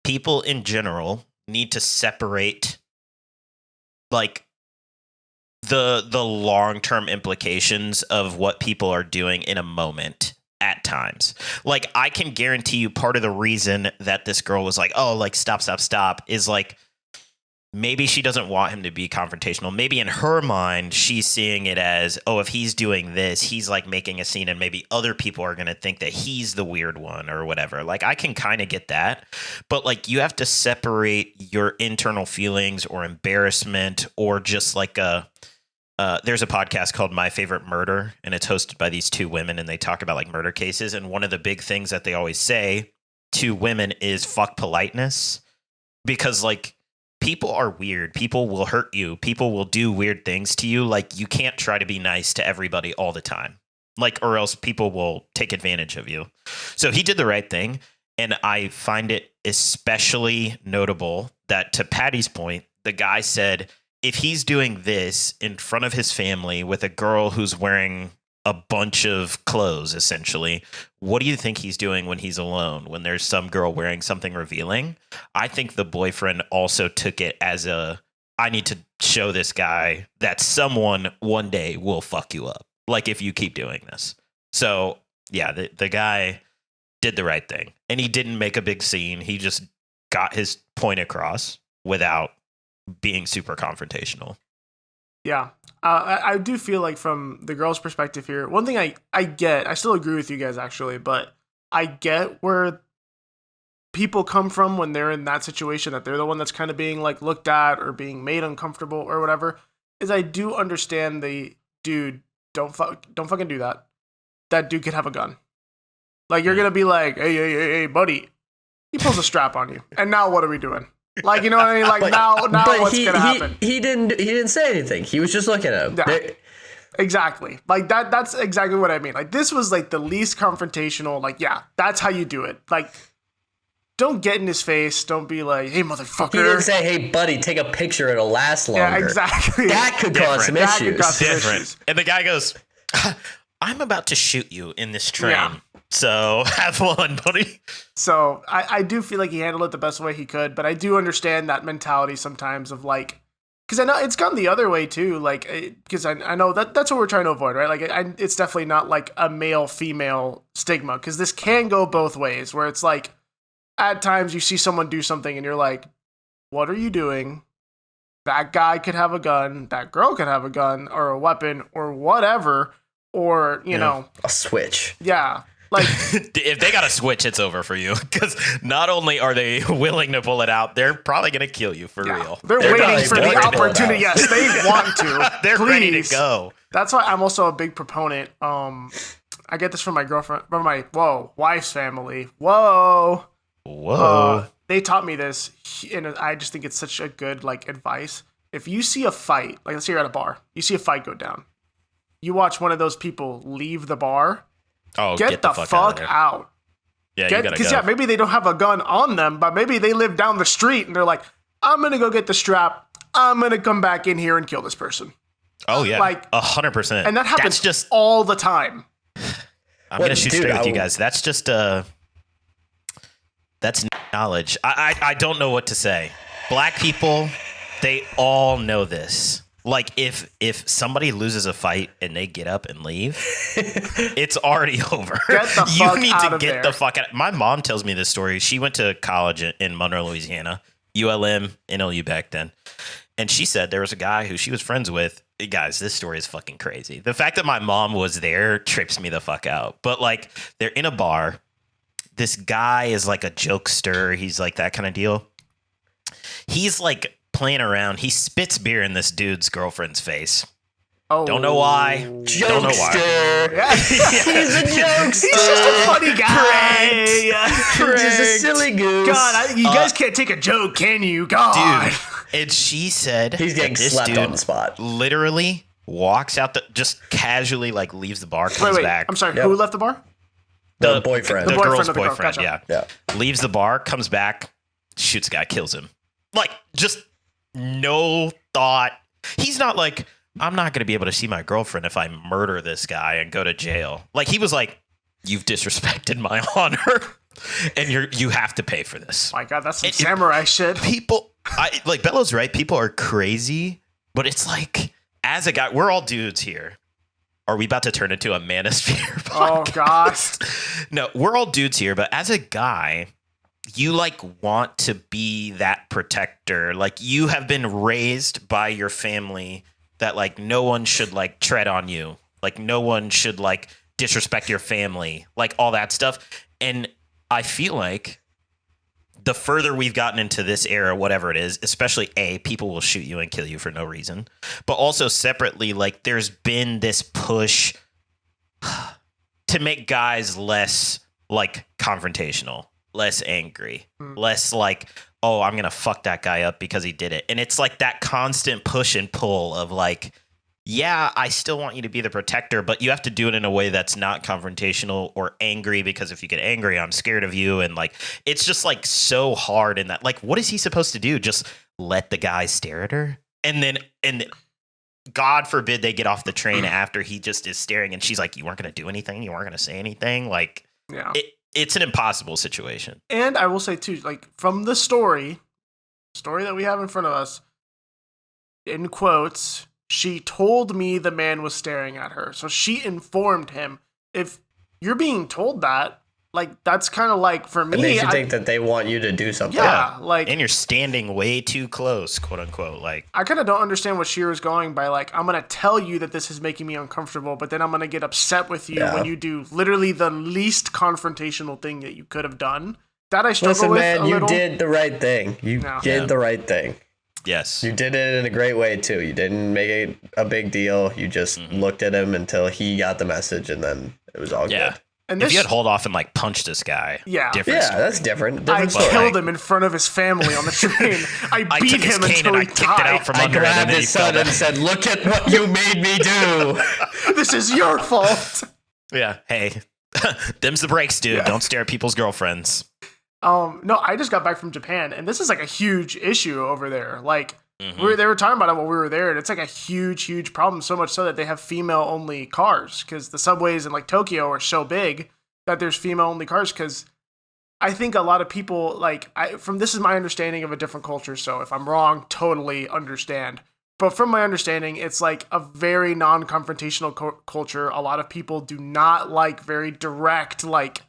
S2: People in general need to separate like the long-term implications of what people are doing in a moment at times. Like, I can guarantee you part of the reason that this girl was like, oh, like, stop, is like maybe she doesn't want him to be confrontational. Maybe in her mind, she's seeing it as, oh, if he's doing this, he's like making a scene and maybe other people are going to think that he's the weird one or whatever. Like, I can kind of get that. But like, you have to separate your internal feelings or embarrassment or just like there's a podcast called My Favorite Murder, and it's hosted by these two women, and they talk about like murder cases. And one of the big things that they always say to women is fuck politeness, because like, people are weird. People will hurt you. People will do weird things to you. Like, you can't try to be nice to everybody all the time. Like, or else people will take advantage of you. So he did the right thing. And I find it especially notable that, to Paddy's point, the guy said, if he's doing this in front of his family with a girl who's wearing a bunch of clothes, essentially, what do you think he's doing when he's alone, when there's some girl wearing something revealing? I think the boyfriend also took it as I need to show this guy that someone one day will fuck you up, like, if you keep doing this. So yeah, the guy did the right thing, and he didn't make a big scene. He just got his point across without being super confrontational.
S1: Yeah. I do feel like, from the girl's perspective here, one thing I still agree with you guys actually, but I get where people come from when they're in that situation, that they're the one that's kind of being like looked at or being made uncomfortable or whatever, is I do understand the dude, don't fucking do that. That dude could have a gun. Like, you're going to be like, hey, buddy. He pulls a strap on you. And now what are we doing? Like, you know what I mean? Like, now what's going to happen?
S3: He didn't say anything. He was just looking at him.
S1: Yeah, exactly. Like, that's exactly what I mean. Like, this was like the least confrontational. Like, yeah, that's how you do it. Like, don't get in his face. Don't be like, hey, motherfucker.
S3: He didn't say, hey, buddy, take a picture. It'll last longer.
S1: Yeah, exactly.
S3: That could cause some issues.
S2: And the guy goes, I'm about to shoot you in this train.
S1: Yeah.
S2: So have fun, buddy.
S1: So I do feel like he handled it the best way he could, but I do understand that mentality sometimes of like, because I know it's gone the other way too, like, because I know that's what we're trying to avoid, right? Like, it's definitely not like a male-female stigma, because this can go both ways, where it's like, at times you see someone do something and you're like, what are you doing? That guy could have a gun, that girl could have a gun or a weapon or whatever, or, you know.
S3: A switch.
S1: Yeah. Like,
S2: if they got a switch, it's over for you, because not only are they willing to pull it out, they're probably going to kill you for real.
S1: They're waiting for the opportunity. Yes, they want to.
S2: They're ready to go.
S1: That's why I'm also a big proponent. I get this from my girlfriend, from my wife's family. Whoa. They taught me this, and I just think it's such a good like advice. If you see a fight, like let's say you're at a bar, you see a fight go down, you watch one of those people leave the bar.
S2: Oh,
S1: get the fuck out.
S2: Yeah, you gotta go.
S1: Because maybe they don't have a gun on them, but maybe they live down the street and they're like, I'm gonna go get the strap. I'm gonna come back in here and kill this person.
S2: Oh yeah,
S1: like
S2: 100%.
S1: And that happens just all the time.
S2: I'm gonna shoot straight with you guys. That's just that's knowledge. I don't know what to say. Black people, they all know this. Like, if somebody loses a fight and they get up and leave, it's already over.
S1: Get the fuck
S2: you need
S1: out
S2: to
S1: of
S2: get
S1: there.
S2: the fuck out. My mom tells me this story. She went to college in Monroe, Louisiana, ULM, NLU back then. And she said there was a guy who she was friends with. Guys, this story is fucking crazy. The fact that my mom was there trips me the fuck out. But like, they're in a bar. This guy is like a jokester. He's like that kind of deal. He's like playing around. He spits beer in this dude's girlfriend's face.
S1: Oh,
S2: don't know why.
S3: Jokester.
S2: Don't know why.
S1: Yeah.
S3: He's a jokester.
S1: He's just a funny guy.
S3: He's just a silly goose.
S1: God, you guys can't take a joke, can you? God.
S2: Dude. And she said
S3: He's getting
S2: this
S3: slapped
S2: dude
S3: on the spot.
S2: literally walks out just casually like leaves the bar, comes
S1: Wait,
S2: back.
S1: I'm sorry.
S3: Yep.
S1: Who left the bar?
S3: The boyfriend.
S2: The
S1: boyfriend
S2: girl's
S1: of the girl.
S2: boyfriend.
S1: Gotcha.
S2: Yeah.
S3: Yeah.
S2: Leaves the bar, comes back, shoots a guy, kills him. Like, just no thought. He's not like, I'm not going to be able to see my girlfriend if I murder this guy and go to jail. Like, he was like, you've disrespected my honor, and you have to pay for this.
S1: My God, that's some samurai shit.
S2: People, like, Bello's right. People are crazy, but it's like, as a guy, we're all dudes here. Are we about to turn into a manosphere podcast?
S1: Oh, God.
S2: No, we're all dudes here, but as a guy, you like want to be that protector. Like you have been raised by your family that like no one should like tread on you. Like no one should like disrespect your family, like all that stuff. And I feel like the further we've gotten into this era, whatever it is, especially people will shoot you and kill you for no reason, but also separately, like there's been this push to make guys less like confrontational, less angry, less like, oh, I'm going to fuck that guy up because he did it. And it's like that constant push and pull of like, yeah, I still want you to be the protector, but you have to do it in a way that's not confrontational or angry, because if you get angry, I'm scared of you. And like, it's just like so hard in that, like, what is he supposed to do? Just let the guy stare at her? And God forbid they get off the train after he just is staring and she's like, you weren't going to do anything. You weren't going to say anything. Like,
S1: Yeah.
S2: It's an impossible situation.
S1: And I will say too, like from the story that we have in front of us, in quotes, she told me the man was staring at her. So she informed him. If you're being told that, like that's kind of like for me.
S3: It makes you think that they want you to do something.
S1: Yeah, like,
S2: and you're standing way too close, quote unquote. Like,
S1: I kind of don't understand what Shira's going by. Like, I'm gonna tell you that this is making me uncomfortable, but then I'm gonna get upset with you when you do literally the least confrontational thing that you could have done. That I struggle with.
S3: Listen, man, you
S1: little.
S3: did the right thing. You did the right thing.
S2: yes,
S3: You did it in a great way too. You didn't make it a big deal. You just looked at him until he got the message, and then it was all good.
S1: And
S2: if
S1: this,
S2: you had hold off and like punch this guy, different
S3: Yeah,
S2: story.
S3: that's different.
S1: I
S3: Different story.
S1: killed him in front of his family on the train. I
S2: I
S1: beat
S2: took his
S1: him
S2: cane
S1: until
S2: and I
S1: he
S2: kicked it out
S1: died.
S2: from
S3: I
S2: under him, and
S3: grabbed
S2: then he
S3: his
S2: fell
S3: son
S2: down.
S3: and said, "Look at what you made me do."
S1: This is your fault.
S2: Yeah, hey, them's the breaks, dude.
S1: Yeah.
S2: Don't stare at people's girlfriends.
S1: No, I just got back from Japan, and this is like a huge issue over there. Like,
S2: Mm-hmm.
S1: they were talking about it while we were there, and it's like a huge problem. So much so that they have female-only cars because the subways in like Tokyo are so big that there's female-only cars. Because I think a lot of people this is my understanding of a different culture. So if I'm wrong, totally understand. But from my understanding, it's like a very non-confrontational culture. A lot of people do not like very direct, like,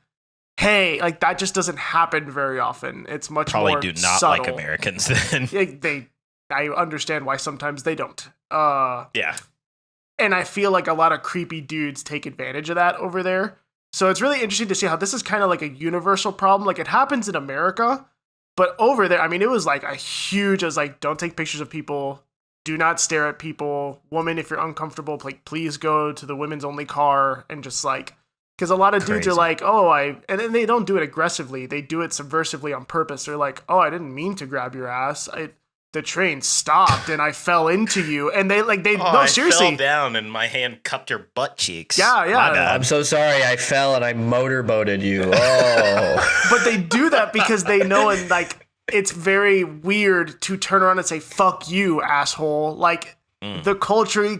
S1: hey, like that just doesn't happen very often. It's much
S2: Probably
S1: more
S2: do not
S1: subtle.
S2: like Americans then.
S1: I understand why sometimes they don't.
S2: Yeah.
S1: And I feel like a lot of creepy dudes take advantage of that over there. So it's really interesting to see how this is kind of like a universal problem. Like it happens in America, but over there, I mean, it was like a huge, it was like, don't take pictures of people. Do not stare at people. Woman, if you're uncomfortable, like, please go to the women's only car and just like, because a lot of dudes are like, and then they don't do it aggressively. They do it subversively on purpose. They're like, oh, I didn't mean to grab your ass. The train stopped and I fell into you. And no, seriously.
S2: I fell down and my hand cupped your butt cheeks.
S1: Yeah.
S2: My bad.
S3: I'm so sorry. I fell and I motorboated you. Oh.
S1: But they do that because they know, and like, it's very weird to turn around and say, fuck you, asshole. Like, the culturally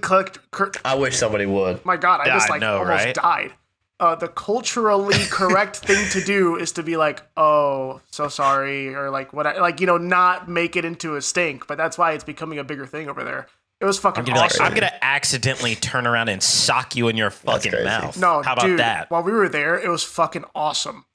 S3: I wish somebody would.
S1: my God, I
S2: Yeah,
S1: just
S2: I
S1: like
S2: know,
S1: almost
S2: right?
S1: died. The culturally correct thing to do is to be like, oh, so sorry, or like what, not make it into a stink. But that's why it's becoming a bigger thing over there. It was fucking awesome.
S2: I'm gonna accidentally turn around and sock you in your fucking
S3: crazy.
S2: mouth.
S1: No,
S2: how about
S1: dude,
S2: that?
S1: While we were there, it was fucking awesome.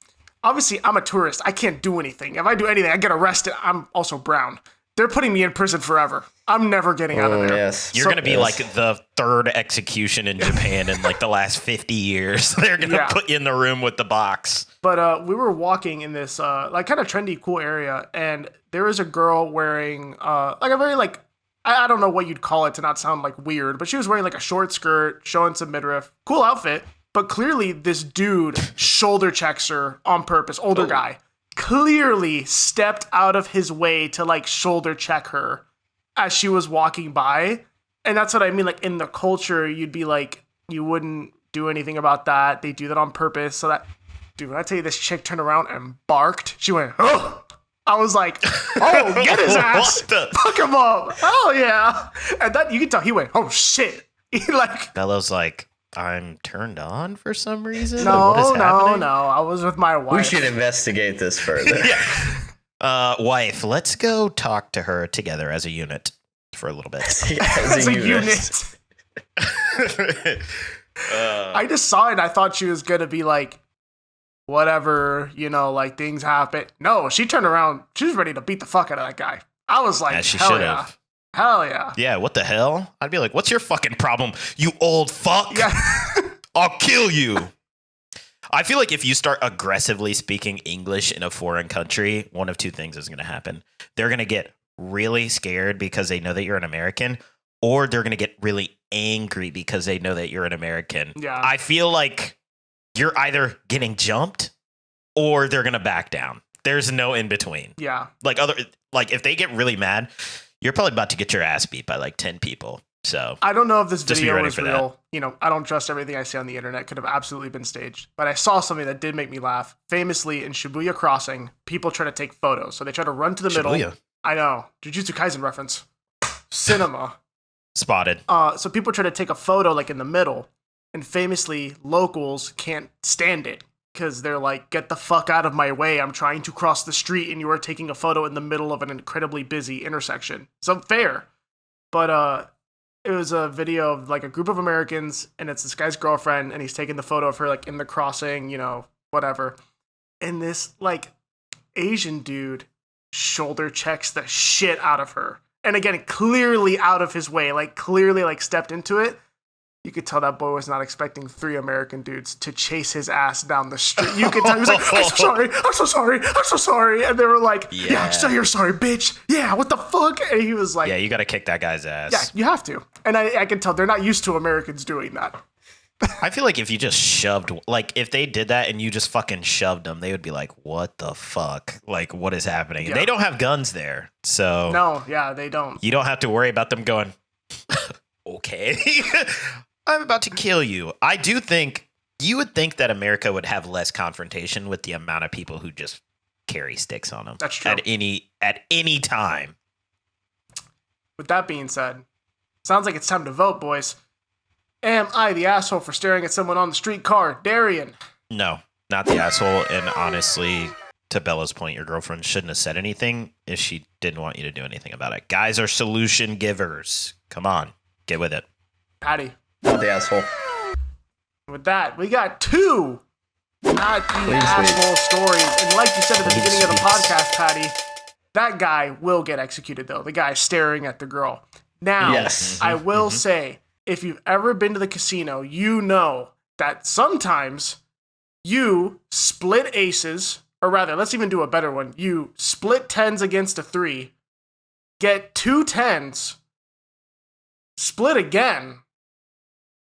S1: Obviously, I'm a tourist. I can't do anything. If I do anything, I get arrested. I'm also brown. They're putting me in prison forever. I'm never getting out of there.
S3: Yes.
S2: You're gonna be like the third execution in Japan in like the last 50 years. They're gonna put you in the room with the box.
S1: But we were walking in this like kind of trendy, cool area, and there was a girl wearing like a very like I don't know what you'd call it to not sound like weird, but she was wearing like a short skirt, showing some midriff, cool outfit. But clearly, this dude shoulder checks her on purpose. Older guy clearly stepped out of his way to like shoulder check her as she was walking by. And that's what I mean. Like in the culture, you'd be like, you wouldn't do anything about that. They do that on purpose. So that, dude, when I tell you this chick turned around and barked, she went, oh. I was like, oh, get his ass. Fuck him up. Hell yeah. And that you can tell he went, oh shit. He like
S2: Bello's like, I'm turned on for some reason.
S1: no,
S2: What is happening?
S1: no. I was with my wife.
S3: We should investigate this further.
S2: Wife, let's go talk to her together as a unit for a little bit.
S3: As a unit.
S1: I just saw it and I thought she was gonna be like whatever, like things happen. No, she turned around. She was ready to beat the fuck out of that guy. I was like,
S2: As she
S1: hell
S2: should
S1: yeah.
S2: have.
S1: Hell yeah.
S2: Yeah, what the hell? I'd be like, what's your fucking problem, you old fuck?
S1: Yeah.
S2: I'll kill you. I feel like if you start aggressively speaking English in a foreign country, one of two things is going to happen. They're going to get really scared because they know that you're an American, or they're going to get really angry because they know that you're an American.
S1: Yeah.
S2: I feel like you're either getting jumped or they're going to back down. There's no in between.
S1: Yeah.
S2: Like if they get really mad, you're probably about to get your ass beat by like 10 people. So
S1: I don't know if this
S2: just be
S1: video
S2: ready
S1: is
S2: for
S1: real. I don't trust everything I see on the internet. Could have absolutely been staged. But I saw something that did make me laugh. Famously, in Shibuya Crossing, people try to take photos. So they try to run to the middle.
S2: Shibuya.
S1: I know. Jujutsu Kaisen reference. Cinema.
S2: Spotted.
S1: So people try to take a photo like in the middle. And famously, locals can't stand it. Because they're like, get the fuck out of my way. I'm trying to cross the street and you are taking a photo in the middle of an incredibly busy intersection. So fair. But it was a video of like a group of Americans and it's this guy's girlfriend and he's taking the photo of her like in the crossing, whatever. And this like Asian dude shoulder checks the shit out of her. And again, clearly out of his way, like clearly like stepped into it. You could tell that boy was not expecting 3 American dudes to chase his ass down the street. You could tell he was like, I'm so sorry, I'm so sorry, I'm so sorry. And they were like, yeah, I'm still here, sorry, bitch. Yeah, what the fuck? And he was like,
S2: yeah, you got to kick that guy's ass.
S1: yeah, you have to. And I can tell they're not used to Americans doing that.
S2: I feel like if you just shoved, like if they did that and you just fucking shoved them, they would be like, what the fuck? Like, what is happening?
S1: Yeah.
S2: They don't have guns there. So
S1: No, yeah, they don't.
S2: you don't have to worry about them going, okay, I'm about to kill you. I do think you would think that America would have less confrontation with the amount of people who just carry sticks on them.
S1: That's true.
S2: At any time.
S1: With that being said, sounds like it's time to vote, boys. Am I the asshole for staring at someone on the streetcar? Darrien.
S2: No, not the asshole. And honestly, to Bella's point, your girlfriend shouldn't have said anything if she didn't want you to do anything about it. Guys are solution givers. Come on, get with it.
S1: Paddy.
S3: Not the asshole.
S1: With that, we got 2 not the asshole stories. And like you said at the beginning of the podcast, Paddy, that guy will get executed, though. The guy staring at the girl. Now,
S3: Yes.
S1: I will say, if you've ever been to the casino, you know that sometimes you split aces, or rather, let's even do a better one. You split 10s against a 3, get 2 10s, split again,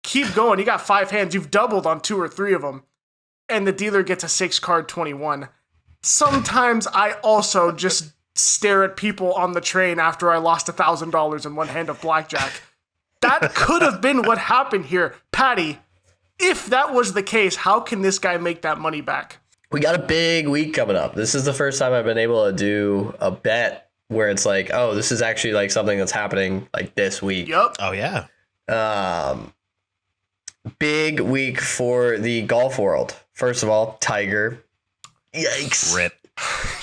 S1: keep going. You got 5 hands. You've doubled on 2 or 3 of them. And the dealer gets a 6 card 21. Sometimes I also just stare at people on the train after I lost $1,000 in one hand of blackjack. That could have been what happened here. Paddy, if that was the case, how can this guy make that money back?
S3: We got a big week coming up. This is the first time I've been able to do a bet where it's like, oh, this is actually like something that's happening like this week.
S1: Yup.
S2: Oh, yeah.
S3: Big week for the golf world. First of all, Tiger. Yikes.
S2: Rip.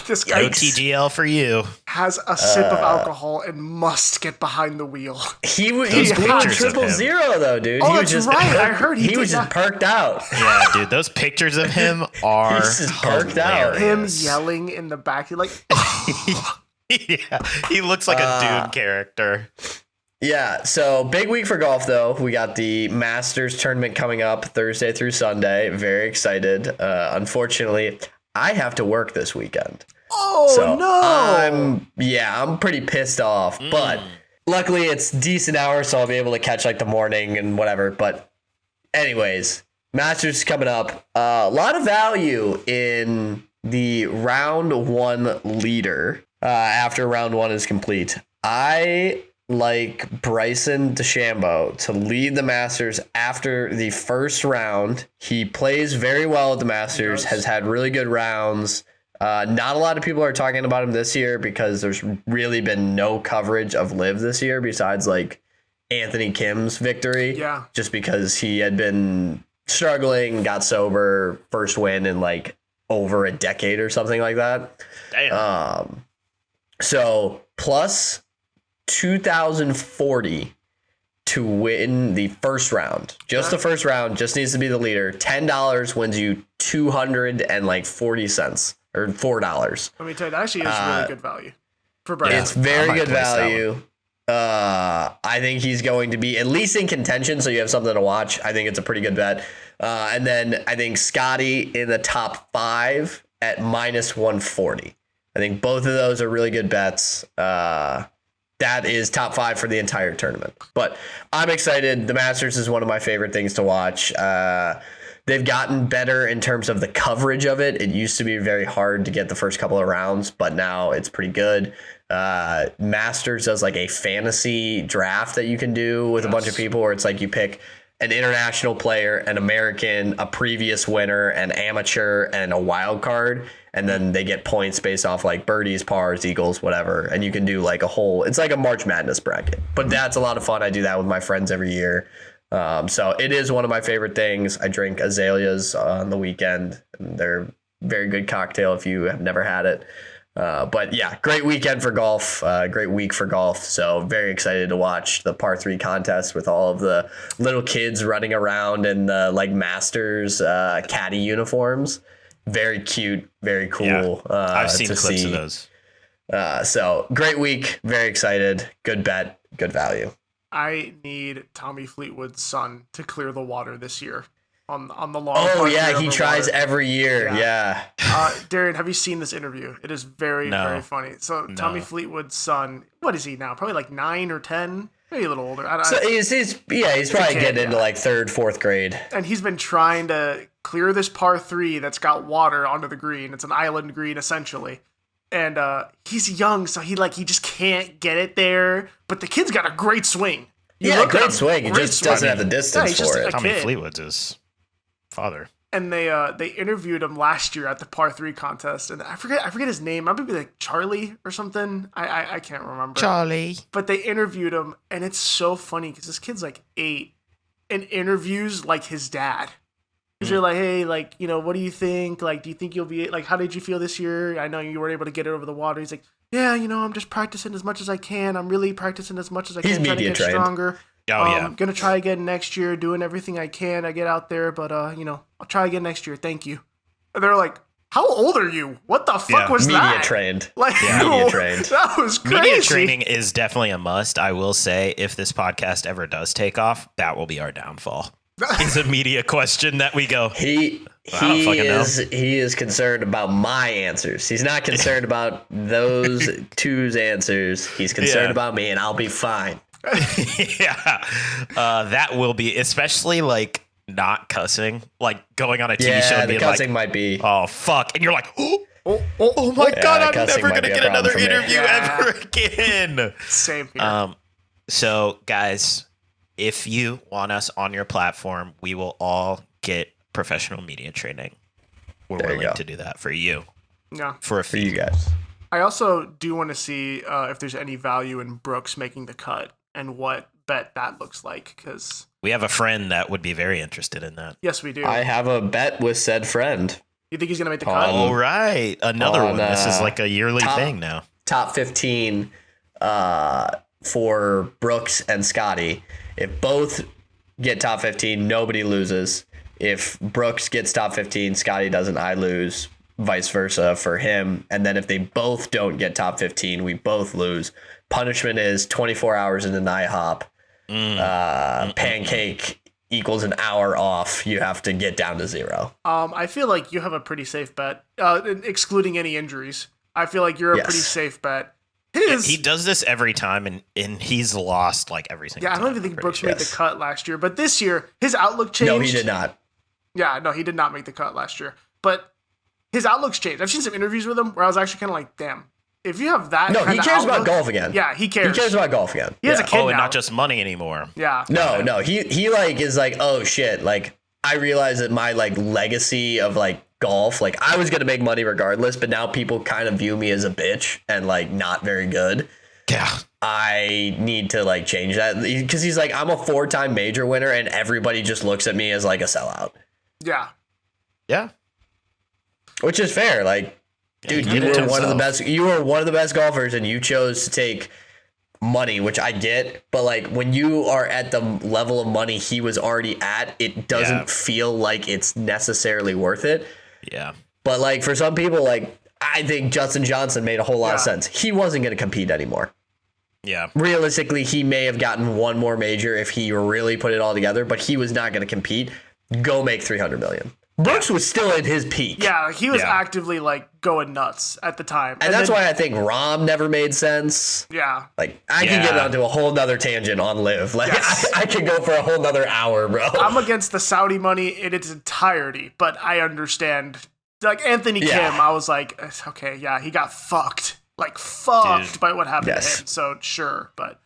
S1: This guy
S2: No TGL for you.
S1: has a sip of alcohol and must get behind the wheel.
S3: He blew
S2: pictures of
S3: triple
S2: him.
S3: zero though, dude.
S1: Oh,
S3: he
S1: that's right. I heard he
S3: was
S1: did
S3: just
S1: that.
S3: perked out.
S2: Yeah, dude, those pictures of him are
S3: He's just parked out.
S1: Him
S2: hilarious.
S1: yelling in the back. He's like,
S2: Yeah, he looks like a Dune character.
S3: Yeah, so big week for golf though. We got the Masters tournament coming up Thursday through Sunday. Very excited. Unfortunately, I have to work this weekend.
S1: oh,
S3: So
S1: no.
S3: I'm pretty pissed off, but luckily it's decent hours, so I'll be able to catch like the morning and whatever. But anyways, Masters is coming up. A lot of value in the round 1 leader after round 1 is complete. I like Bryson DeChambeau to lead the Masters after the first round. He plays very well at the Masters, has had really good rounds. Not a lot of people are talking about him this year because there's really been no coverage of Liv this year besides like Anthony Kim's victory.
S1: Yeah.
S3: Just because he had been struggling, got sober, first win in like over a decade or something like that.
S2: Damn.
S3: So plus 2,040 to win the first round. Just the first round, just needs to be the leader. $10 wins you 240 cents or $4.
S1: Let me tell you, that actually is really good value for Brian.
S3: It's very good value. I think he's going to be at least in contention, so you have something to watch. I think it's a pretty good bet. And then I think Scotty in the top 5 at minus 140. I think both of those are really good bets. That is top 5 for the entire tournament. But I'm excited. The Masters is one of my favorite things to watch. They've gotten better in terms of the coverage of it. It used to be very hard to get the first couple of rounds, but now it's pretty good. Masters does like a fantasy draft that you can do with a bunch of people where it's like you pick an international player, an American, a previous winner, an amateur, and a wild card. And then they get points based off like birdies, pars, eagles, whatever. And you can do like a whole, it's like a March Madness bracket. But that's a lot of fun. I do that with my friends every year. So it is one of my favorite things. I drink azaleas on the weekend. They're a very good cocktail if you have never had it. But yeah, great weekend for golf, great week for golf. So very excited to watch the par 3 contest with all of the little kids running around in the like Masters caddy uniforms. Very cute, very cool.
S2: Yeah, I've seen clips of those.
S3: So great week, very excited. Good bet, good value.
S1: I need Tommy Fleetwood's son to clear the water this year on the long.
S3: Oh yeah, he tries
S1: water.
S3: every year. Yeah.
S1: Darrien, have you seen this interview? It is very very funny. So Tommy Fleetwood's son, what is he now? Probably like 9 or 10, maybe a little older.
S3: So he's probably getting into like 3rd, 4th grade.
S1: And he's been trying to clear this par 3 that's got water onto the green. It's an island green essentially. And he's young, so he just can't get it there. But the kid's got a great swing.
S3: Great swing. He just doesn't have the distance for it.
S2: Tommy Fleetwood's his father.
S1: And they interviewed him last year at the par 3 contest, and I forget his name. Might be like Charlie or something. I can't remember.
S2: Charlie.
S1: But they interviewed him, and it's so funny because this kid's like 8, and interviews like his dad. Because you're like, hey, like, you know, what do you think? Like, do you think you'll be, like, how did you feel this year? I know you weren't able to get it over the water. He's like, yeah, you know, I'm just practicing as much as I can. I'm really practicing as much as I can. Trying to get stronger. I'm going to try again next year, doing everything I can. I get out there, but, you know, I'll try again next year. Thank you. And they're like, how old are you? What the fuck was
S3: media
S1: that?
S3: Trained.
S1: Like,
S3: media trained.
S1: That was crazy.
S2: Media training is definitely a must. I will say, if this podcast ever does take off, that will be our downfall. Is a media question that we go.
S3: He is concerned about my answers. He's not concerned about those two's answers. He's concerned about me, and I'll be fine.
S2: That will be, especially like not cussing, like going on a TV show and being
S3: cussing
S2: like,
S3: might be.
S2: Oh fuck, and you're like, oh my god, I'm never gonna get another interview ever again.
S1: Same here.
S2: So guys, if you want us on your platform, we will all get professional media training. We're willing to do that for you.
S1: Yeah.
S2: For
S3: you guys.
S1: I also do want to see if there's any value in Brooks making the cut and what bet that looks like, because
S2: we have a friend that would be very interested in that.
S1: Yes, we do.
S3: I have a bet with said friend.
S1: You think he's going to make the cut?
S2: All right. Another one. This is like a yearly thing now.
S3: Top 15 for Brooks and Scotty. If both get top 15, nobody loses. If Brooks gets top 15, Scotty doesn't, I lose. Vice versa for him. And then if they both don't get top 15, we both lose. Punishment is 24 hours in an IHOP. Pancake equals an hour off. You have to get down to 0.
S1: I feel like you have a pretty safe bet, excluding any injuries. I feel like you're a pretty safe bet.
S2: He does this every time, and he's lost like every single time.
S1: Yeah, I don't even think Brooks made the cut last year. But this year, his outlook changed.
S3: No, he did not.
S1: Yeah, no, he did not make the cut last year. But his outlook's changed. I've seen some interviews with him where I was actually kind of like, damn, if you have that
S3: he cares about golf again.
S1: Yeah, he cares.
S3: He cares about golf again.
S1: He has a kid now.
S2: And not just money anymore.
S1: Yeah.
S3: No. He like is like, oh shit, like I realize that my like legacy of like golf, like I was gonna make money regardless, but now people kind of view me as a bitch and like not very good.
S2: Yeah.
S3: I need to like change that, because he's like, I'm a 4-time major winner and everybody just looks at me as like a sellout.
S1: Yeah.
S2: Yeah.
S3: Which is fair. Like, dude, you were one of the best. You were one of the best golfers, and you chose to take money, which I get, but like when you are at the level of money he was already at, it doesn't feel like it's necessarily worth it.
S2: Yeah.
S3: But like for some people, like I think Justin Johnson made a whole lot of sense. He wasn't going to compete anymore.
S2: Yeah.
S3: Realistically, he may have gotten one more major if he really put it all together, but he was not going to compete. Go make $300 million. Brooks was still in his peak.
S1: Yeah, he was actively like going nuts at the time.
S3: And that's why I think Rom never made sense.
S1: Yeah.
S3: Like I can get onto a whole nother tangent on Liv. Like I could go for a whole nother hour, bro.
S1: I'm against the Saudi money in its entirety, but I understand. Like Anthony Kim, I was like, okay, yeah, he got fucked. Like fucked by what happened to him. So sure, but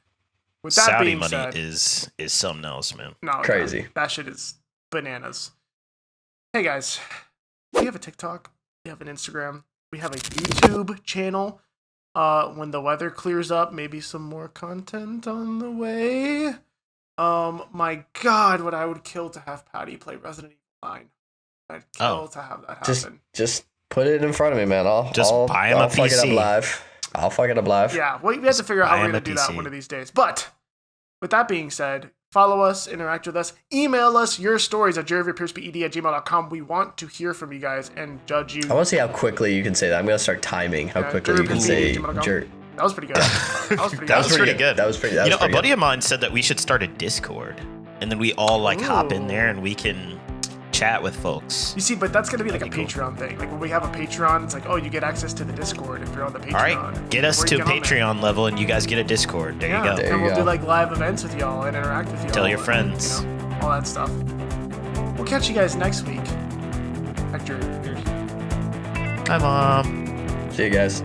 S1: with that
S2: Saudi
S1: being
S2: money
S1: said,
S2: is something else, man.
S1: No,
S3: crazy.
S1: That shit is bananas. Hey guys, we have a TikTok, we have an Instagram, we have a YouTube channel. When the weather clears up, maybe some more content on the way. My God, what I would kill to have Paddy play Resident Evil 9. I'd kill to have that happen.
S3: Just put it in front of me, man. I'll
S2: buy him a
S3: fuck it up
S2: PC.
S3: live. I'll fuck it up live.
S1: Yeah, we have to figure out how we're going to do that
S2: PC.
S1: one of these days. But with that being said, follow us, interact with us, email us your stories at jerrypierceped@gmail.com. We want to hear from you guys and judge you.
S3: I want to see how quickly you can say that. I'm going to start timing how quickly you can say jerk.
S1: That was pretty good. That was pretty good.
S2: That was pretty good.
S3: That was pretty.
S2: You know, a buddy of mine said that we should start a Discord, and then we all like hop in there and we can chat with folks.
S1: You see, but that's going to be like a Patreon thing. Like when we have a Patreon, it's like, oh, you get access to the Discord if you're on the Patreon.
S2: All right, get us to a Patreon level, and you guys get a Discord. There you go.
S3: There
S1: and
S3: you
S1: we'll
S3: go.
S1: do like live events with y'all and interact with y'all.
S2: Tell your friends.
S1: And, you know, all that stuff. We'll catch you guys next week. Hector.
S2: Hi, Mom.
S3: See you guys.